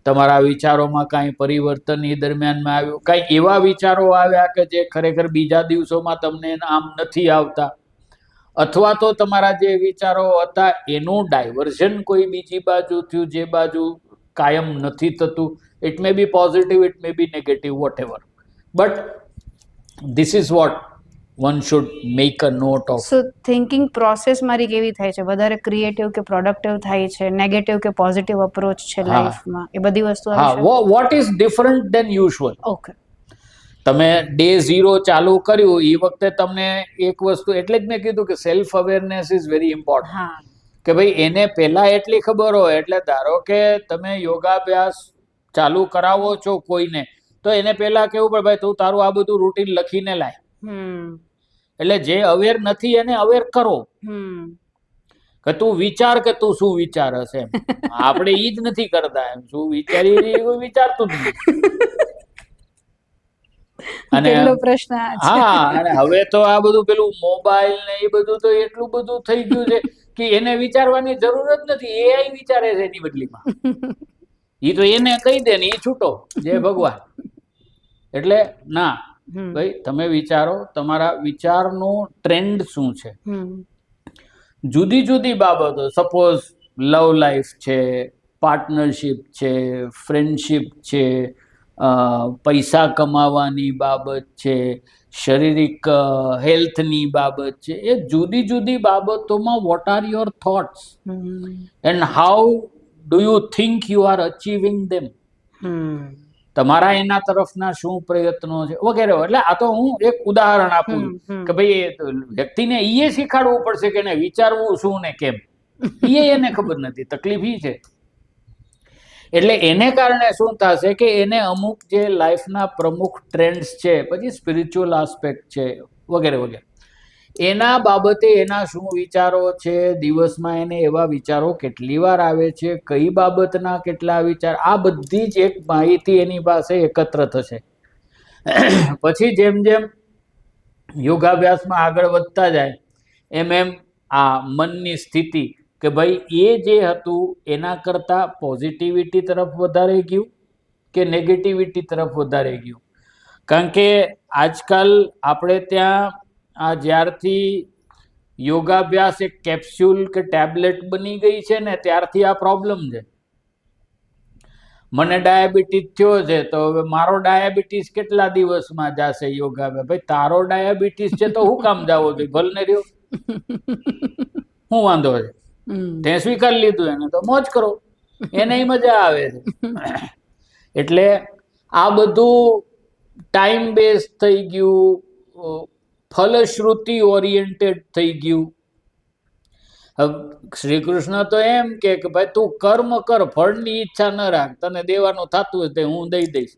Speaker 1: તમારા વિચારોમાં કાંઈ પરિવર્તન એ દરમિયાનમાં આવ્યું, કાંઈ એવા વિચારો આવ્યા કે જે ખરેખર બીજા દિવસોમાં તમને આમ નથી આવતા, અથવા તો તમારા જે વિચારો હતા એનું ડાયવર્ઝન કોઈ બીજી બાજુ થયું જે બાજુ કાયમ નથી થતું. It may be positive, it may be negative, whatever, but this is what one should make a note of.
Speaker 2: So thinking process મારી કેવી થાય છે? વધારે ક્રિએટિવ કે પ્રોડક્ટિવ થાય છે? નેગેટિવ કે પોઝિટિવ અપ્રોચ છે લાઈફમાં? એ બધી વસ્તુ
Speaker 1: હા, what is different than usual?
Speaker 2: Okay.
Speaker 1: તમે ડે 0 ચાલુ કર્યું એ વખતે તમને એક વસ્તુ, એટલે જ મેં કીધું કે self awareness is very important. કે ભાઈ એને પહેલા એટલી ખબર હોય, એટલે ધારો કે તમે યોગાભ્યાસ ચાલુ કરાવો છો કોઈને, તો એને પહેલા કેવું પડે ભાઈ તું તારું આ બધું રૂટીન લખીને લાય. એટલે જે અવેર નથી એને અવેર કરો કે તું વિચાર કે તું શું વિચાર હશે. આપણે ઈ જ નથી કરતા, એમ શું વિચારી વિચારતું જ નથી. અને
Speaker 2: પ્રશ્ન
Speaker 1: હા, અને હવે તો આ બધું પેલું મોબાઈલ ને એ બધું તો એટલું બધું થઈ ગયું છે કે એને વિચારવાની જરૂર જ નથી. એઆઈ વિચારે છે એની બદલીમાં. ઈ તો એને કહી દે ને ઈ છૂટો, જય ભગવાન. એટલે ના ભાઈ, તમે વિચારો, તમારા વિચારનું ટ્રેન્ડ શું છે. જુદી જુદી બાબતો, સપોઝ લવ લાઈફ છે, પાર્ટનરશિપ છે, ફ્રેન્ડશિપ છે, પૈસા કમાવાની બાબત છે, શારીરિક હેલ્થની બાબત છે, એ જુદી જુદી બાબતોમાં what are your thoughts and how do you think you are achieving them. તમારા એના તરફના શું પ્રયત્નો છે વગેરે. એટલે આ તો હું એક ઉદાહરણ આપું છું કે ભાઈ વ્યક્તિને એ શીખાડવું પડશે કે એને વિચારવું શું ને કેમ. એને ખબર નથી, તકલીફ ઈ છે. એટલે એને કારણે શું થશે કે એને અમુક જે લાઈફના પ્રમુખ ટ્રેન્ડ્સ છે, પછી સ્પિરિચ્યુઅલ આસ્પેક્ટ છે વગેરે વગેરે, એના બાબતે એના શું વિચારો છે, દિવસમાં એને એવા વિચારો કેટલી વાર આવે છે, કઈ બાબતના કેટલા વિચાર, આ બધી જ એક માહિતી એની પાસે એકત્ર થશે. પછી જેમ જેમ યોગાભ્યાસમાં આગળ વધતા જાય એમ એમ આ મનની સ્થિતિ કે ભાઈ એ જે હતું એના કરતાં પોઝિટિવિટી તરફ વધારે ગયું કે નેગેટિવિટી તરફ વધારે ગયું. કારણ કે આજકાલ આપણે ત્યાં આ જ્યારથી યોગાભ્યાસ એક કેપ્સ્યુલ કે ટેબ્લેટ બની ગઈ છે ને ત્યારથી આ પ્રોબ્લેમ છે. મને ડાયાબિટીસ થયો છે તો હવે મારો ડાયાબિટીસ કેટલા દિવસમાં જશે યોગામાં? ભાઈ તારો ડાયાબિટીસ છે તો હું કામ જાવો જોઈએ? ભલ ને રહ્યો, શું વાંધો છે? તે સ્વીકારી લીધું એને તો મોજ કરો, એને મજા આવે છે. એટલે આ બધું ટાઈમ બેઝ થઈ ગયું, ફલશ્રુતિ ઓરિએન્ટેડ થઈ ગયું. શ્રી કૃષ્ણ તો એમ કે ભાઈ તું કર્મ કર, ફળની ઈચ્છા ન રાખ, તને દેવાનું થતું હોય તે હું દઈ દઈશ.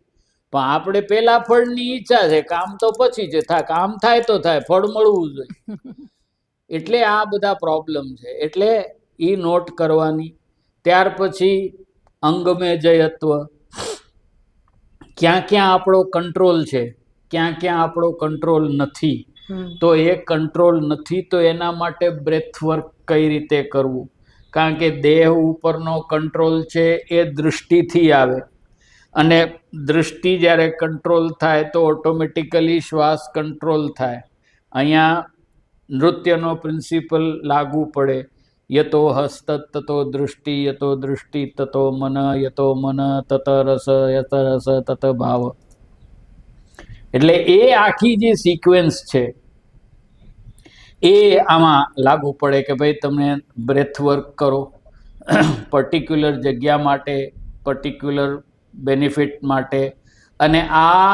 Speaker 1: પણ આપણે પેલા ફળની ઈચ્છા છે, કામ તો પછી છે. કામ થાય તો થાય, ફળ મળવું જોઈએ. એટલે આ બધા પ્રોબ્લેમ છે. એટલે એ નોટ કરવાની. ત્યાર પછી અંગમે જયત્વ, ક્યાં ક્યાં આપણો કંટ્રોલ છે, ક્યાં ક્યાં આપણો કંટ્રોલ નથી. તો એ કંટ્રોલ નથી તો એના માટે બ્રેથ વર્ક કઈ રીતે કરવું? કારણ કે દેહ ઉપરનો કંટ્રોલ છે એ દૃષ્ટિથી આવે, અને દૃષ્ટિ જ્યારે કંટ્રોલ થાય તો ઓટોમેટિકલી શ્વાસ કંટ્રોલ થાય. અહીંયા નૃત્યનો પ્રિન્સિપલ લાગુ પડે. યતો હસ્ત તતો દૃષ્ટિ, યતો દૃષ્ટિ તતો મન, યતો મન તત રસ, યત રસ તત ભાવ. એટલે એ આખી જે સિક્વન્સ છે એ આમાં લાગુ પડે કે ભાઈ તમે બ્રેથ વર્ક કરો પર્ટિક્યુલર જગ્યા માટે, પર્ટિક્યુલર બેનિફિટ માટે. અને આ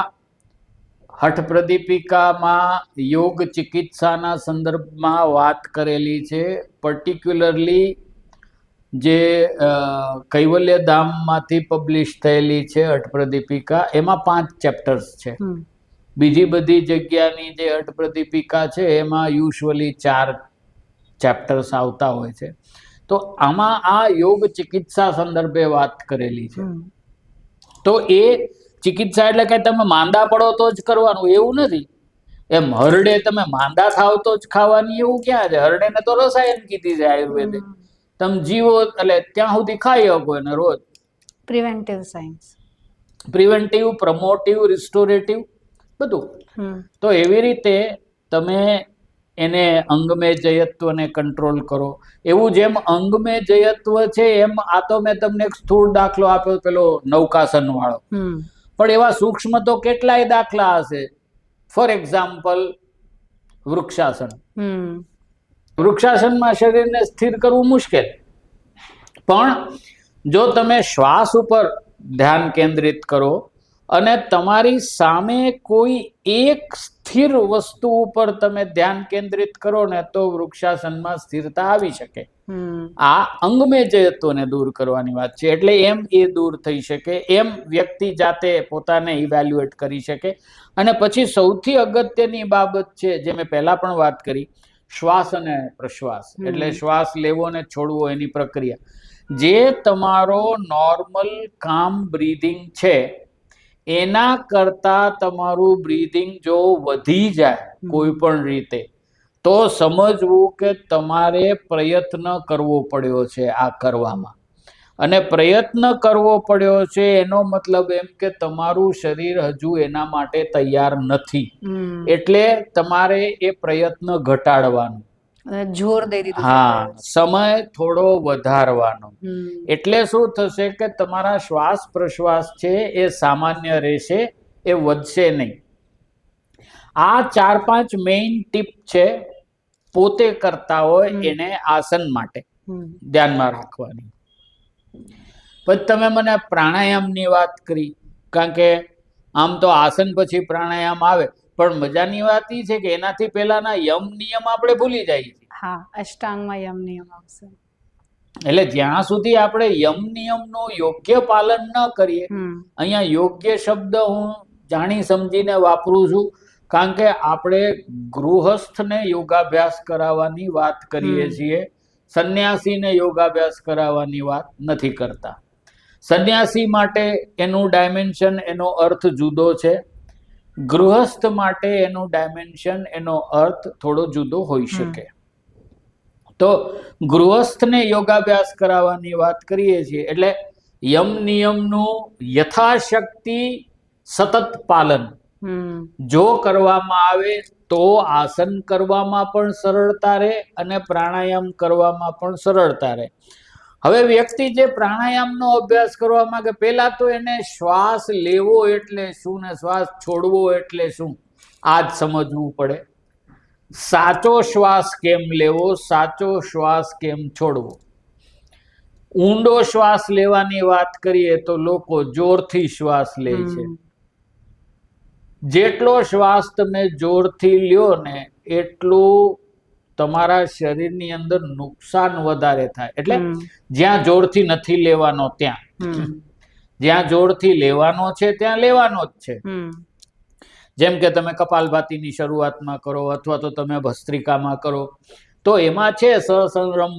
Speaker 1: હઠ પ્રદીપિકામાં યોગ ચિકિત્સાના સંદર્ભમાં વાત કરેલી છે. પર્ટિક્યુલરલી જે કૈવલ્ય ધામમાંથી પબ્લિશ થયેલી છે હઠ પ્રદીપિકા, એમાં 5 ચેપ્ટર્સ છે. બીજી બધી જગ્યાની જે હઠ પ્રદીપિકા છે એમાં યુઝ્યુઅલી 4 ચેપ્ટર્સ આવતા હોય છે. તો આમાં આ યોગ ચિકિત્સા સંદર્ભે વાત કરેલી છે. તો એ ચિકિત્સા એટલે કે તમે માંદા પડો તો જ કરવાનું એવું નથી. એમ હરડે તમે માંદા થાવ તો જ ખાવાની એવું ક્યાં છે? હરડે ને તો રસાયણ કીધી છે આયુર્વેદે. તમે જીવો એટલે ત્યાં સુધી ખાઈ શકો એને રોજ.
Speaker 2: પ્રિવેન્ટિવ સાયન્સ,
Speaker 1: પ્રિવેન્ટિવ, પ્રમોટિવ, રિસ્ટોરેટિવ બધું. તો એવી રીતે તમે એને અંગમે જયત્વને કંટ્રોલ કરો. એવું જેમ અંગમે જયત્વ છે એમ આ તો મેં તમને એક સ્થૂળ દાખલો આપ્યો પેલો નૌકાસન વાળો, પણ એવા સૂક્ષ્મ તો કેટલાય દાખલા હશે. For example vrikshasana. વૃક્ષાસનમાં શરીરને સ્થિર કરવું મુશ્કેલ, પણ જો તમે શ્વાસ ઉપર ધ્યાન કેન્દ્રિત કરો અને તમારી સામે કોઈ એક સ્થિર વસ્તુ ઉપર તમે ધ્યાન કેન્દ્રિત કરો ને તો વૃક્ષાસનમાં સ્થિરતા આવી શકે. આ અંગમે જયત્વને દૂર કરવાની વાત છે. એટલે એમ એ દૂર થઈ શકે, એમ વ્યક્તિ જાતે પોતાને ઇવેલ્યુએટ કરી શકે. અને પછી સૌથી અગત્યની બાબત છે જે મેં પહેલા પણ વાત કરી, શ્વાસ અને પ્રશ્વાસ. એટલે શ્વાસ લેવો ને છોડવો એની પ્રક્રિયા. જે તમારો નોર્મલ કામ બ્રીધિંગ છે એના કરતા તમારું બ્રીધિંગ જો વધી જાય કોઈ પણ રીતે તો સમજવું કે તમારે પ્રયત્ન કરવો પડ્યો છે આ કરવામાં. અને પ્રયત્ન કરવો પડ્યો છે એનો મતલબ એમ કે તમારું શરીર હજુ એના માટે તૈયાર નથી. એટલે તમારે એ પ્રયત્ન ઘટાડવાનો,
Speaker 2: જોર દઈ દીધું.
Speaker 1: હા, સમય થોડો વધારવાનો. એટલે શું થશે કે તમારા શ્વાસ પ્રશ્વાસ છે એ સામાન્ય રહેશે, એ વધશે નહીં. આ 4-5 મેઇન ટીપ છે પોતે કરતા હોય એને આસન માટે ધ્યાનમાં રાખવાની. પછી તમે મને પ્રાણાયામની વાત કરી, કારણ કે આમ તો આસન પછી પ્રાણાયામ આવે, પણ મજાની વાત એ છે કે એનાથી પહેલાના યમ નિયમ આપણે ભૂલી જઈએ છીએ.
Speaker 2: હા, અષ્ટાંગમાં યમ નિયમ આવશે.
Speaker 1: એટલે જ્યાં સુધી આપણે યમ નિયમનું યોગ્ય પાલન ન કરીએ, અહીંયા યોગ્ય શબ્દ હું જાણી સમજીને વાપરું છું, કારણ કે આપણે ગૃહસ્થને યોગાભ્યાસ કરાવવાની વાત કરીએ છીએ, સંન્યાસીને યોગાભ્યાસ કરાવવાની વાત નથી કરતા. સંન્યાસી માટે એનું ડાયમેન્શન, એનો અર્થ જુદો છે. ગૃહસ્થ માટે એનું ડાયમેન્શન, એનો અર્થ થોડો જુદો હોઈ શકે. તો ગૃહસ્થને યોગાભ્યાસ કરાવવાની વાત કરીએ છીએ એટલે યમ નિયમનું યથાશક્તિ સતત પાલન જો કરવામાં આવે તો આસન કરવામાં પણ સરળતા રહે અને પ્રાણાયામ કરવામાં પણ સરળતા રહે. હવે વ્યક્તિ જે પ્રાણાયામનો અભ્યાસ કરવા માંગે, પહેલા તો એને શ્વાસ લેવો એટલે શું ને શ્વાસ છોડવો એટલે શું આ જ સમજવું પડે. સાચો શ્વાસ કેમ લેવો, સાચો શ્વાસ કેમ છોડવો. ઊંડો શ્વાસ લેવાની વાત કરીએ તો લોકો જોરથી શ્વાસ લે છે. જેટલો શ્વાસ તમે જોરથી લ્યો ને એટલું તમારા શરીરની અંદર નુકસાન વધારે થાય. એટલે જ્યાં જોરથી નથી લેવાનો ત્યાં, જ્યાં જોરથી લેવાનો છે ત્યાં લેવાનો જ છે. જેમ કે તમે કપાલભાતીની શરૂઆતમાં કરો અથવા તો તમે ભસ્ત્રિકામાં કરો તો એમાં છે સસંગ્રમ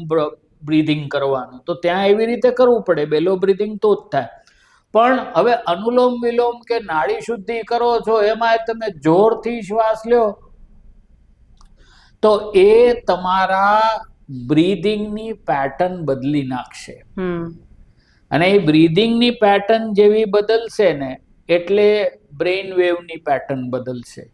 Speaker 1: બ્રીધિંગ કરવાનું, તો ત્યાં એવી રીતે કરવું પડે, બેલો બ્રીધિંગ તો જ થાય. પણ હવે અનુલોમ વિલોમ કે નાડી શુદ્ધિ કરો છો એમાં તમે જોરથી શ્વાસ લ્યો તો એ તમારા બ્રીધિંગની પેટર્ન બદલી નાખશે. અને એ બ્રીધિંગની પેટર્ન જેવી બદલશે ને એટલે બ્રેઇન વેવની પેટર્ન બદલશે.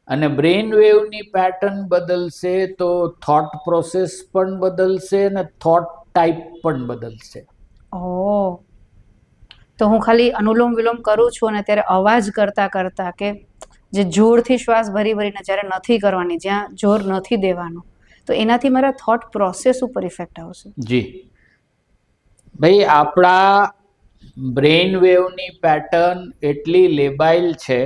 Speaker 1: અને બ્રેઇન વેવની પેટર્ન બદલશે તો થોટ પ્રોસેસ પણ બદલશે અને થોટ ટાઈપ પણ બદલશે.
Speaker 2: ઓહ, તો હું ખાલી અનુલોમ વિલોમ કરું છું અને ત્યારે અવાજ કરતા કરતા કે જે જોરથી શ્વાસ ભરી ભરીને જ્યારે નથી કરવાની, જ્યાં જોર નથી દેવાનું, તો એનાથી મારા થોટ પ્રોસેસ ઉપર ઇફેક્ટ આવશે.
Speaker 1: જી ભાઈ, આપણા બ્રેઇન વેવની પેટર્ન એટલી લેબાઇલ છે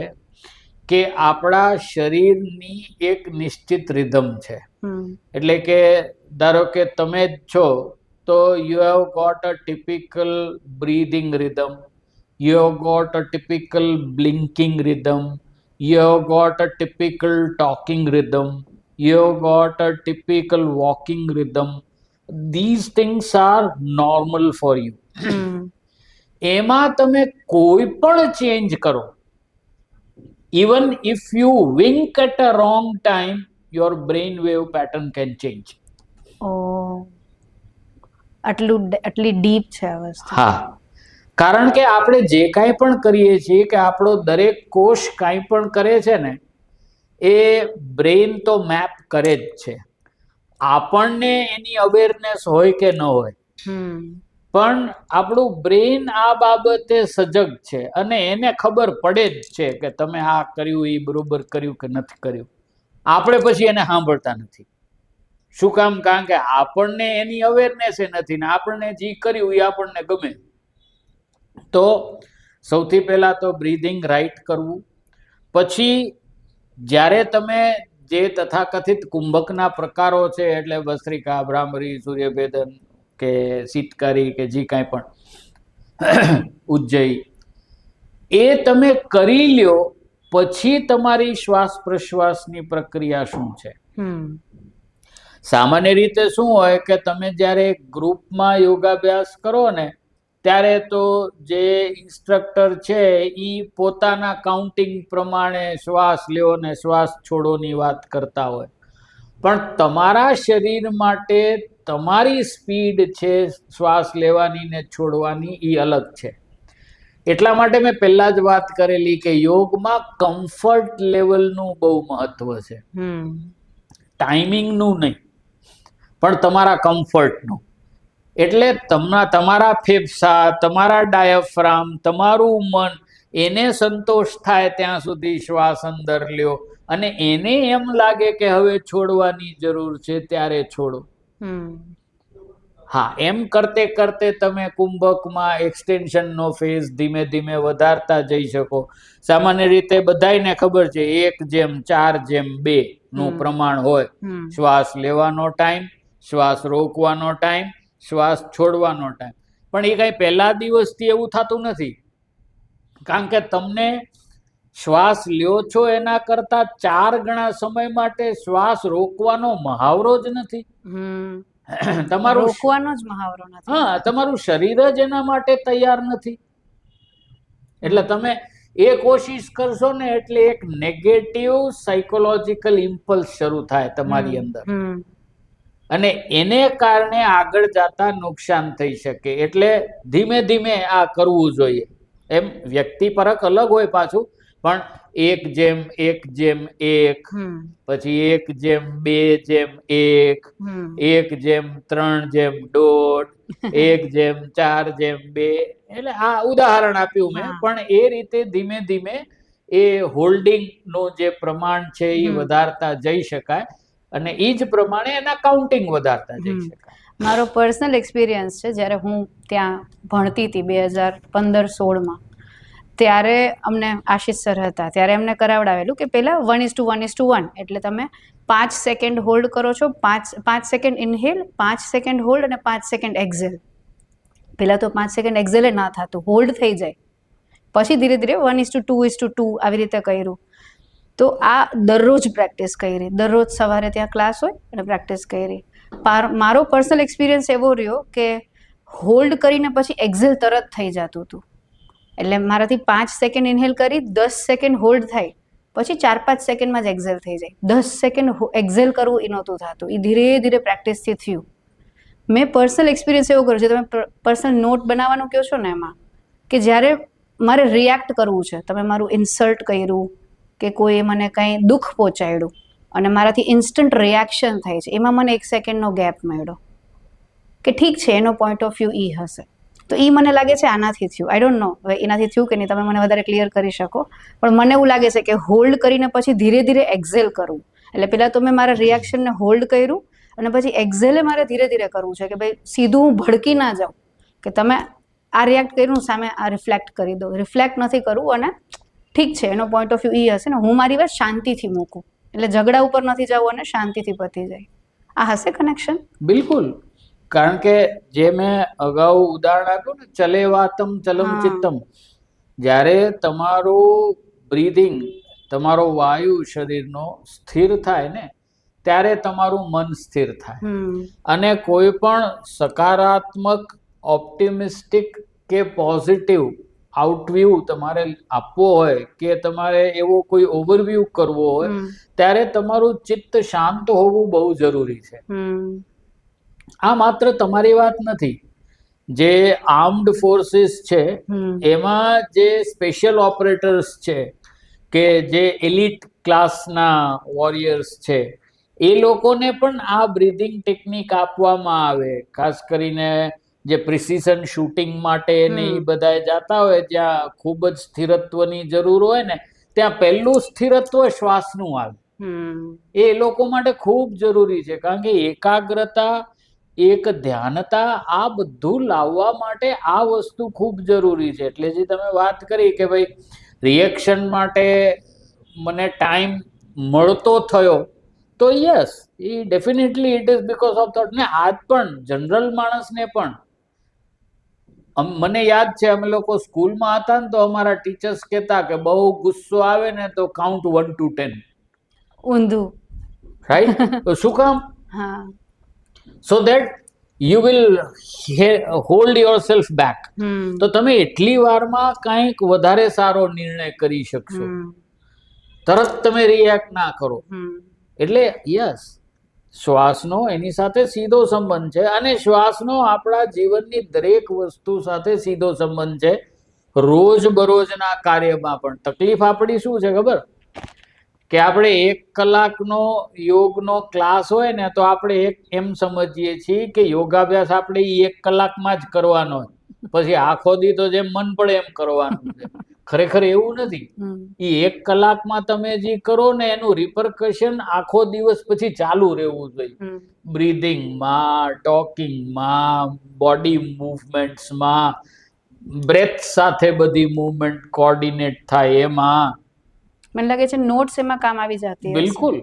Speaker 1: કે આપણા શરીરની એક નિશ્ચિત રિધમ છે. એટલે કે ધારો કે તમે જ છો તો you have got a typical breathing rhythm, you have got a typical blinking rhythm, you have got a typical talking rhythm, you have got a typical walking rhythm. These things are normal for you. એમાં તમે કોઈ પણ ચેન્જ કરો, even if you wink at a wrong time, your brain wave pattern can change.
Speaker 2: આટલી ડીપ છે આ વસ્તુ.
Speaker 1: હા, કારણ કે આપણે જે કાંઈ પણ કરીએ છીએ કે આપણો દરેક કોષ કાંઈ પણ કરે છે ને એ બ્રેઇન તો મેપ કરે જ છે. આપણને એની અવેરનેસ હોય કે ન હોય, પણ આપણું બ્રેઇન આ બાબતે સજગ છે અને એને ખબર પડે જ છે કે તમે આ કર્યું એ બરોબર કર્યું કે નથી કર્યું. આપણે પછી એને સાંભળતા નથી. શું કામ? કારણ કે આપણને એની અવેરનેસ નથી ને આપણને જે કર્યું એ આપણને ગમે. તો સૌથી પહેલા તો બ્રીધિંગ રાઈટ કરવું. પછી જ્યારે તમે જે તથાકથિત કુંભકના પ્રકારો છે એટલે ભસ્ત્રિકા, ભ્રામરી, સૂર્યભેદન કે શીતકારી કે જે કાંઈ પણ ઉજ્જયી, એ તમે કરી લ્યો પછી તમારી શ્વાસ પ્રશ્વાસની પ્રક્રિયા શું છે. સામાન્ય રીતે શું હોય કે તમે જ્યારે ગ્રુપમાં યોગાભ્યાસ કરો ને ત્યારે તો જે ઇન્સ્ટ્રક્ટર છે એ પોતાના કાઉન્ટિંગ પ્રમાણે શ્વાસ લ્યો ને શ્વાસ છોડોની વાત કરતા હોય, પણ તમારા શરીર માટે તમારી સ્પીડ છે શ્વાસ લેવાની ને છોડવાની એ અલગ છે. એટલા માટે મેં પહેલા જ વાત કરેલી કે યોગમાં કમ્ફર્ટ લેવલનું બહુ મહત્વ છે. ટાઈમિંગનું નહીં, પણ તમારા કમ્ફર્ટનું. એટલે તમારા ફેફસા, તમારા ડાયાફ્રામ, તમારું મન એને સંતોષ થાય ત્યાં સુધી શ્વાસ અંદર લ્યો અને એને એમ લાગે કે હવે છોડવાની જરૂર છે ત્યારે છોડો. હા, એમ કરતે કરતે તમે કુંભકમાં એક્સટેન્શનનો ફેઝ ધીમે ધીમે વધારતા જઈ શકો. સામાન્ય રીતે બધાયને ખબર છે 1:4:2 નું પ્રમાણ હોય. શ્વાસ લેવાનો ટાઈમ, શ્વાસ રોકવાનો ટાઈમ, શ્વાસ છોડવાનો ટાઈમ. પણ એ કાંઈ પહેલા દિવસથી એવું થતું નથી, કારણ કે તમને શ્વાસ લ્યો છો એના કરતા 4 ગણા સમય માટે શ્વાસ રોકવાનો મહાવરો જ નથી. તમારું
Speaker 2: રોકવાનો જ મહાવરો નથી.
Speaker 1: હા, તમારું શરીર જ એના માટે તૈયાર નથી. એટલે તમે એ કોશિશ કરશો ને એટલે એક નેગેટિવ સાયકોલોજીકલ ઇમ્પલ્સ શરૂ થાય તમારી અંદર અને એને કારણે આગળ જતા નુકસાન થઈ શકે. એટલે ધીમે ધીમે આ કરવું જોઈએ. એમ વ્યક્તિ પરક અલગ હોય પાછું, પણ 1:1:1, પછી 1:2:1, 1:3:1.5, 1:4:2. એટલે આ ઉદાહરણ આપ્યું મેં, પણ એ રીતે ધીમે ધીમે એ હોલ્ડિંગ નું જે પ્રમાણ છે એ વધારતા જઈ શકાય અને એ જ પ્રમાણે એના કાઉન્ટિંગ વધારતા જઈ શકાય.
Speaker 2: મારો પર્સનલ એક્સપિરિયન્સ છે, જ્યારે હું ત્યાં ભણતી હતી 2015-16માં, ત્યારે અમને આશિષ સર હતા, ત્યારે એમને કરાવડાવેલું કે પહેલા 1:1:1, એટલે તમે 5 સેકન્ડ હોલ્ડ કરો છો, 5 સેકન્ડ ઇનહેલ, 5 સેકન્ડ હોલ્ડ અને 5 સેકન્ડ એક્ઝેલ. પહેલા તો 5 સેકન્ડ એક્ઝેલે ના થતું, હોલ્ડ થઈ જાય. પછી ધીરે ધીરે 1:2:2 આવી રીતે કર્યું. તો આ દરરોજ પ્રેક્ટિસ કરી, દરરોજ સવારે ત્યાં ક્લાસ હોય અને પ્રેક્ટિસ કરી. મારો પર્સનલ એક્સપિરિયન્સ એવો રહ્યો કે હોલ્ડ કરીને પછી એક્ઝેલ તરત થઈ જતું હતું. એટલે મારાથી 5 સેકન્ડ ઇનહેલ કરી, 10 સેકન્ડ હોલ્ડ થાય, પછી 4-5 સેકન્ડમાં જ એક્ઝેલ થઈ જાય. 10 સેકન્ડ એક્ઝેલ કરવું એ નહોતું થતું. એ ધીરે ધીરે પ્રેક્ટિસથી થયું. મેં પર્સનલ એક્સપિરિયન્સ એવો કર્યો છે, તમે પર્સનલ નોટ બનાવવાનું કહો છો ને, એમાં કે જ્યારે મારે રિએક્ટ કરવું છે, તમે મારું ઇન્સલ્ટ કર્યું કે કોઈ મને કંઈ દુઃખ પહોંચાડ્યું અને મારાથી ઇન્સ્ટન્ટ રિએક્શન થાય છે, એમાં મને 1 સેકન્ડનો ગેપ મળ્યો કે ઠીક છે, એનો પોઈન્ટ ઓફ વ્યૂ ઈ હશે. તો એ મને લાગે છે આનાથી થયું. આઈ ડોન્ટ નો હવે એનાથી થયું કે નહીં, તમે મને વધારે ક્લિયર કરી શકો, પણ મને એવું લાગે છે કે હોલ્ડ કરીને પછી ધીરે ધીરે એક્ઝેલ કરવું. એટલે પહેલાં તો મેં મારા રિએક્શનને હોલ્ડ કર્યું અને પછી એક્ઝેલે મારે ધીરે ધીરે કરવું છે કે ભાઈ સીધું હું ભડકી ના જાઉં કે તમે આ રિએક્ટ કર્યું, સામે આ રિફ્લેક્ટ કરી દો. રિફ્લેક્ટ નથી કરવું અને ઠીક છે, એનો પોઈન્ટ ઓફ વ્યૂ એ હશે ને, હું મારી વાત શાંતિથી મૂકું, એટલે ઝઘડા ઉપર નથી જવું અને શાંતિથી પતી જાય. આ હશે કનેક્શન?
Speaker 1: બિલકુલ. કારણ કે જે મેં અગાઉ ઉદાહરણ આપ્યું ને, ચલેવાતમ ચલમ ચિત્તમ, જ્યારે તમારું બ્રીધિંગ, તમારો વાયુ શરીરનો સ્થિર થાય ને, ત્યારે તમારું મન સ્થિર થાય. અને કોઈ પણ સકારાત્મક, ઓપ્ટિમિસ્ટિક કે પોઝિટિવ આઉટવ્યૂ તમારે આપવો હોય કે તમારે એવો કોઈ ઓવરવ્યૂ કરવો હોય, ત્યારે તમારું ચિત્ત શાંત હોવું બહુ જરૂરી છે. આ માત્ર તમારી વાત નથી. જે આર્મ્ડ ફોર્સિસ છે એમાં જે સ્પેશિયલ ઓપરેટર્સ છે કે જે એલિટ ક્લાસના વોરિયર્સ છે, એ લોકોને પણ આ બ્રીધિંગ ટેકનિક આપવામાં આવે. ખાસ કરીને જે પ્રિસિઝન શૂટિંગ માટે ને એ બધા જતા હોય, જ્યાં ખૂબ જ સ્થિરત્વની જરૂર હોય ને, ત્યાં પહેલું સ્થિરત્વ શ્વાસનું આવે. એ લોકો માટે ખૂબ જરૂરી છે, કારણ કે એકાગ્રતા, એક ધ્યાનતા, આ બધું લાવવા માટે આ વસ્તુ ખૂબ જરૂરી છે. એટલે જે તમે વાત કરી કે ભાઈ રિએક્શન માટે મને ટાઈમ મળતો થયો, તો yes, A definitely it is because of thought. ને આજ પણ જનરલ માણસને પણ, મને યાદ છે અમે લોકો સ્કૂલમાં હતા ને, તો અમારા ટીચર્સ કહેતા કે બહુ ગુસ્સો આવે ને તો કાઉન્ટ 1 to 10.
Speaker 2: ઊંધું,
Speaker 1: રાઈટ? તો શું કામ? so that you will hold yourself back. તો તમે એટલી વારમાં કંઈક વધારે સારો નિર્ણય કરી શકશો, તરત તમે રિએક્ટ ના કરો. એટલે યસ, શ્વાસનો એની સાથે સીધો સંબંધ છે, અને શ્વાસનો આપણા જીવનની દરેક વસ્તુ સાથે સીધો સંબંધ છે. રોજબરોજના કાર્યમાં પણ તકલીફ આપણી શું છે ખબર? કે આપણે 1 કલાકનો યોગનો ક્લાસ હોય ને, તો આપણે એમ સમજીએ છીએ કે યોગાભ્યાસ આપણે 1 કલાકમાં જ કરવાનો, પછી આખો દી તો જેમ મન પડે એમ કરવાનું છે. ખરેખર એવું નથી. એ 1 કલાકમાં તમે જે કરો ને, એનું રિપરકશન આખો દિવસ પછી ચાલુ રહેવું જોઈએ. બ્રીધિંગમાં, ટોકિંગમાં, બોડી મૂવમેન્ટ્સમાં, બ્રેથ સાથે બધી મૂવમેન્ટ કોર્ડિનેટ થાય એમાં.
Speaker 2: મને લાગે છે નોટ્સ એમાં કામ આવી જતી.
Speaker 1: બિલકુલ.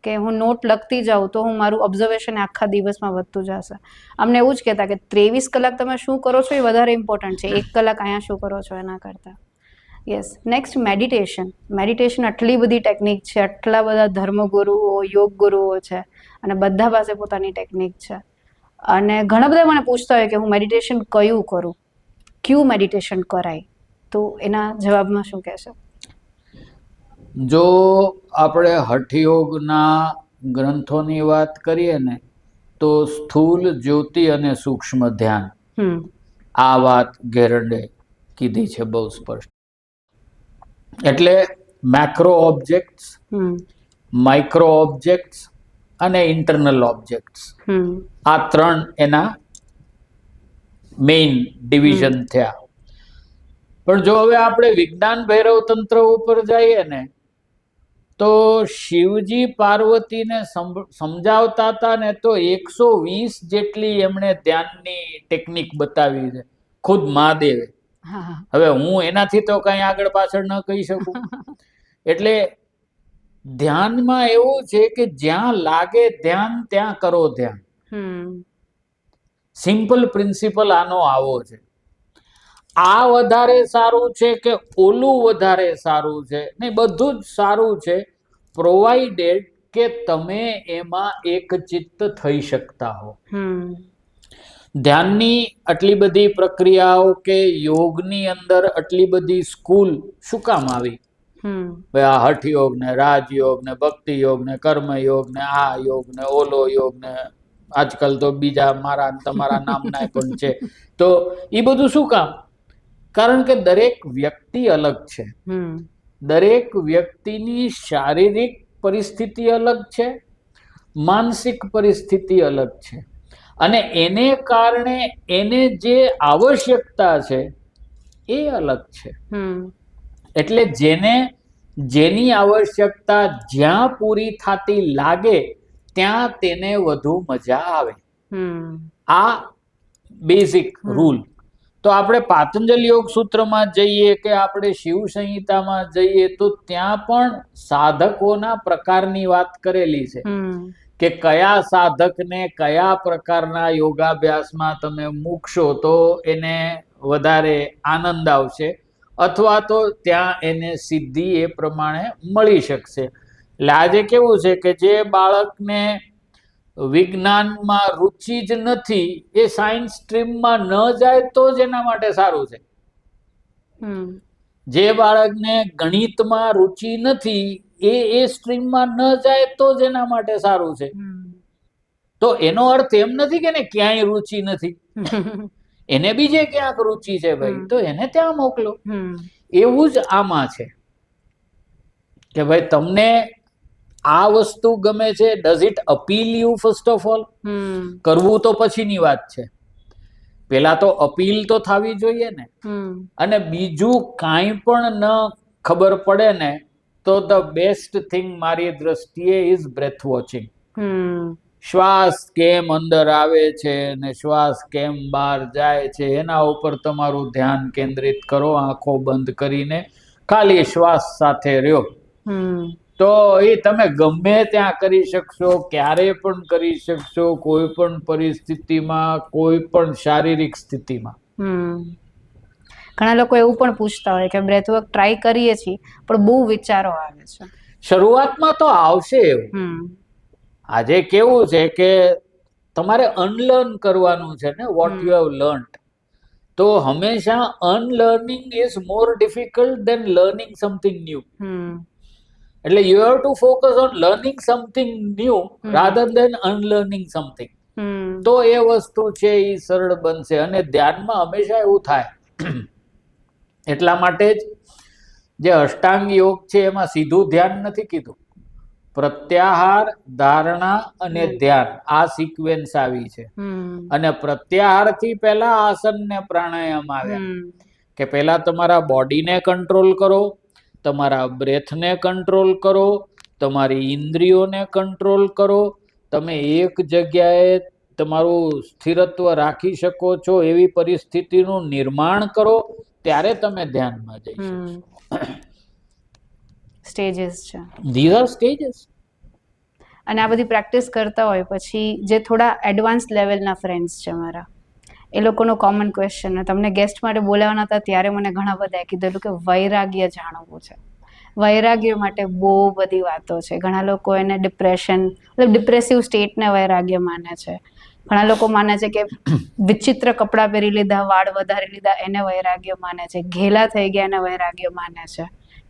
Speaker 2: કે હું નોટ લખતી જાઉં તો હું મારું ઓબ્ઝર્વેશન આખા દિવસમાં વધતું જશે. અમને એવું જ કહેતા કે 23 કલાક તમે શું કરો છો એ વધારે ઇમ્પોર્ટન્ટ છે, 1 કલાક અહીંયા શું કરો છો એના કરતાં. યસ. Next, meditation. મેડિટેશન આટલી બધી ટેકનિક છે, આટલા બધા ધર્મગુરુઓ, યોગ ગુરુઓ છે, અને બધા પાસે પોતાની ટેકનિક છે. અને ઘણા બધા મને પૂછતા હોય કે હું મેડિટેશન કયું કરું, કયું મેડિટેશન કરાય, તો એના જવાબમાં શું કહેશો?
Speaker 1: જો આપણે હઠયોગના ગ્રંથોની વાત કરીએ ને, તો સ્થૂલ, જ્યોતિ અને સૂક્ષ્મ ધ્યાન, આ વાત ગેરંડે કીધી છે બહુ સ્પષ્ટ. એટલે મેક્રો ઓબ્જેક્ટ્સ, માઇક્રો ઓબ્જેક્ટ્સ અને ઇન્ટરનલ ઓબ્જેક્ટ્સ, આ 3 એના મેઇન ડિવિઝન થયા. પણ જો હવે આપણે વિજ્ઞાન ભૈરવ તંત્ર ઉપર જઈએ ને, તો શિવજી પાર્વતીને સમજાવતા હતા ને, તો 120 જેટલી એમણે ધ્યાનની ટેકનિક બતાવી છે ખુદ મહાદેવે. હવે હું એનાથી તો કઈ આગળ પાછળ ન કહી શકું. એટલે ધ્યાનમાં એવું છે કે જ્યાં લાગે ધ્યાન ત્યાં કરો ધ્યાન. સિમ્પલ પ્રિન્સિપલ આનો આવો છે. આ વધારે સારું છે કે ઓલું વધારે સારું છે? નહીં, બધું જ સારું છે, પ્રોવાઇડેડ કે તમે એમાં એક ચિત્ત થઈ શકતા હો. ધ્યાનની આટલી બધી પ્રક્રિયાઓ કે યોગની અંદર આટલી બધી સ્કૂલ શું કામ આવી? આ હઠ યોગ ને, રાજયોગ ને, ભક્તિ યોગ ને, કર્મ યોગ ને, આ યોગ ને, ઓલો યોગ ને, આજકાલ તો બીજા મારા તમારા નામના પણ છે. તો એ બધું શું કામ? કારણ કે દરેક વ્યક્તિ અલગ છે. દરેક વ્યક્તિની શારીરિક પરિસ્થિતિ અલગ છે, માનસિક પરિસ્થિતિ અલગ છે, અને એને કારણે એને જે આવશ્યકતા છે એ અલગ છે. એટલે જેની આવશ્યકતા જ્યાં પૂરી થતી લાગે ત્યાં તેને વધુ મજા આવે. આ બેઝિક રૂલ. તો આપણે પાતંજલ યોગ સૂત્રમાં જઈએ કે આપણે શિવ સંહિતામાં જઈએ તો ત્યાં પણ સાધકોના પ્રકારની વાત કરેલી છે કે કયા સાધકને કયા પ્રકારના યોગાભ્યાસમાં તમે મૂકશો તો એને વધારે આનંદ આવશે, અથવા તો ત્યાં એને સિદ્ધિ એ પ્રમાણે મળી શકશે. એટલે આજે કેવું છે કે જે બાળકને વિજ્ઞાનમાં રુચિ જ નથી એ સાયન્સ સ્ટ્રીમમાં ન જાય તો જ એના માટે સારું છે. જે બાળકને ગણિતમાં રુચિ નથી એ સ્ટ્રીમમાં ન જાય તો જ એના માટે સારું છે. તો એનો અર્થ એમ નથી કે ને ક્યાંય રુચિ નથી, એને બીજે ક્યાંક રુચિ છે ભાઈ, તો એને ત્યાં મોકલો. એવું જ આમાં છે કે ભાઈ તમને આ વસ્તુ ગમે છે, does it appeal you? First of all કરવું તો પછીની વાત છે, પેલા તો અપીલ તો થવી જોઈએ ને. અને બીજું કાંઈ પણ ન ખબર પડે ને તો ધ બેસ્ટ થિંગ મારી દ્રષ્ટિએ ઇઝ બ્રેથ વોચિંગ. શ્વાસ કેમ અંદર આવે છે ને શ્વાસ કેમ બહાર જાય છે એના ઉપર તમારું ધ્યાન કેન્દ્રિત કરો, આંખો બંધ કરીને ખાલી શ્વાસ સાથે રહ્યો. તો એ તમે ગમે ત્યાં કરી શકશો, ક્યારે પણ કરી શકશો, કોઈ પણ પરિસ્થિતિમાં, કોઈ પણ શારીરિક સ્થિતિમાં.
Speaker 2: ઘણા લોકો એવું પણ પૂછતા હોય કે બ્રેથવર્ક ટ્રાય કરીએ છીએ પણ બહુ વિચારો આવે છે.
Speaker 1: શરૂઆતમાં તો આવશે એવું. આજે કેવું છે કે તમારે અનલર્ન કરવાનું છે ને વોટ યુ હેવ લર્ન્ટ. તો હંમેશા unlearning is more difficult than learning something new. એટલે you have to focus on learning something new rather than unlearning something. તો એ વસ્તુ છે એ સરળ બનશે. અને ધ્યાનમાં હંમેશા એવું થાય. એટલા માટે જ જે અષ્ટાંગ યોગ છે એમાં સીધું ધ્યાન નથી કીધું, પ્રત્યાહાર, ધારણા અને ધ્યાન, આ સિક્વેન્સ આવી છે. અને પ્રત્યાહાર થી પહેલા આસન ને પ્રાણાયામ આવ્યા કે પહેલા તમારા બોડીને કંટ્રોલ કરો, તમારા બ્રેથને કંટ્રોલ કરો, તમારી ઇન્દ્રિયોને કંટ્રોલ કરો, તમે એક જગ્યાએ તમારું સ્થિરત્વ રાખી શકો છો એવી પરિસ્થિતિનું નિર્માણ કરો, ત્યારે તમે ધ્યાનમાં જઈ શકશો.
Speaker 2: સ્ટેજીસ છે,
Speaker 1: ધીઝ આર સ્ટેજીસ.
Speaker 2: અને આ બધી પ્રેક્ટિસ કરતા હોય પછી જે થોડા એડવાન્સ લેવલના ફ્રેન્ડ્સ છે મારા, એ લોકોનો કોમન ક્વેશ્ચન, તમને ગેસ્ટ માટે બોલાવવાના હતા ત્યારે મને ઘણા બધાએ કીધેલું કે વૈરાગ્ય જાણવું છે. વૈરાગ્ય માટે બહુ બધી વાતો છે. ઘણા લોકો એને ડિપ્રેશન, મતલબ ડિપ્રેસિવ સ્ટેટને વૈરાગ્ય માને છે. ઘણા લોકો માને છે કે વિચિત્ર કપડાં પહેરી લીધા, વાળ વધારી લીધા એને વૈરાગ્ય માને છે. ઘેલા થઈ ગયા એને વૈરાગ્ય માને છે.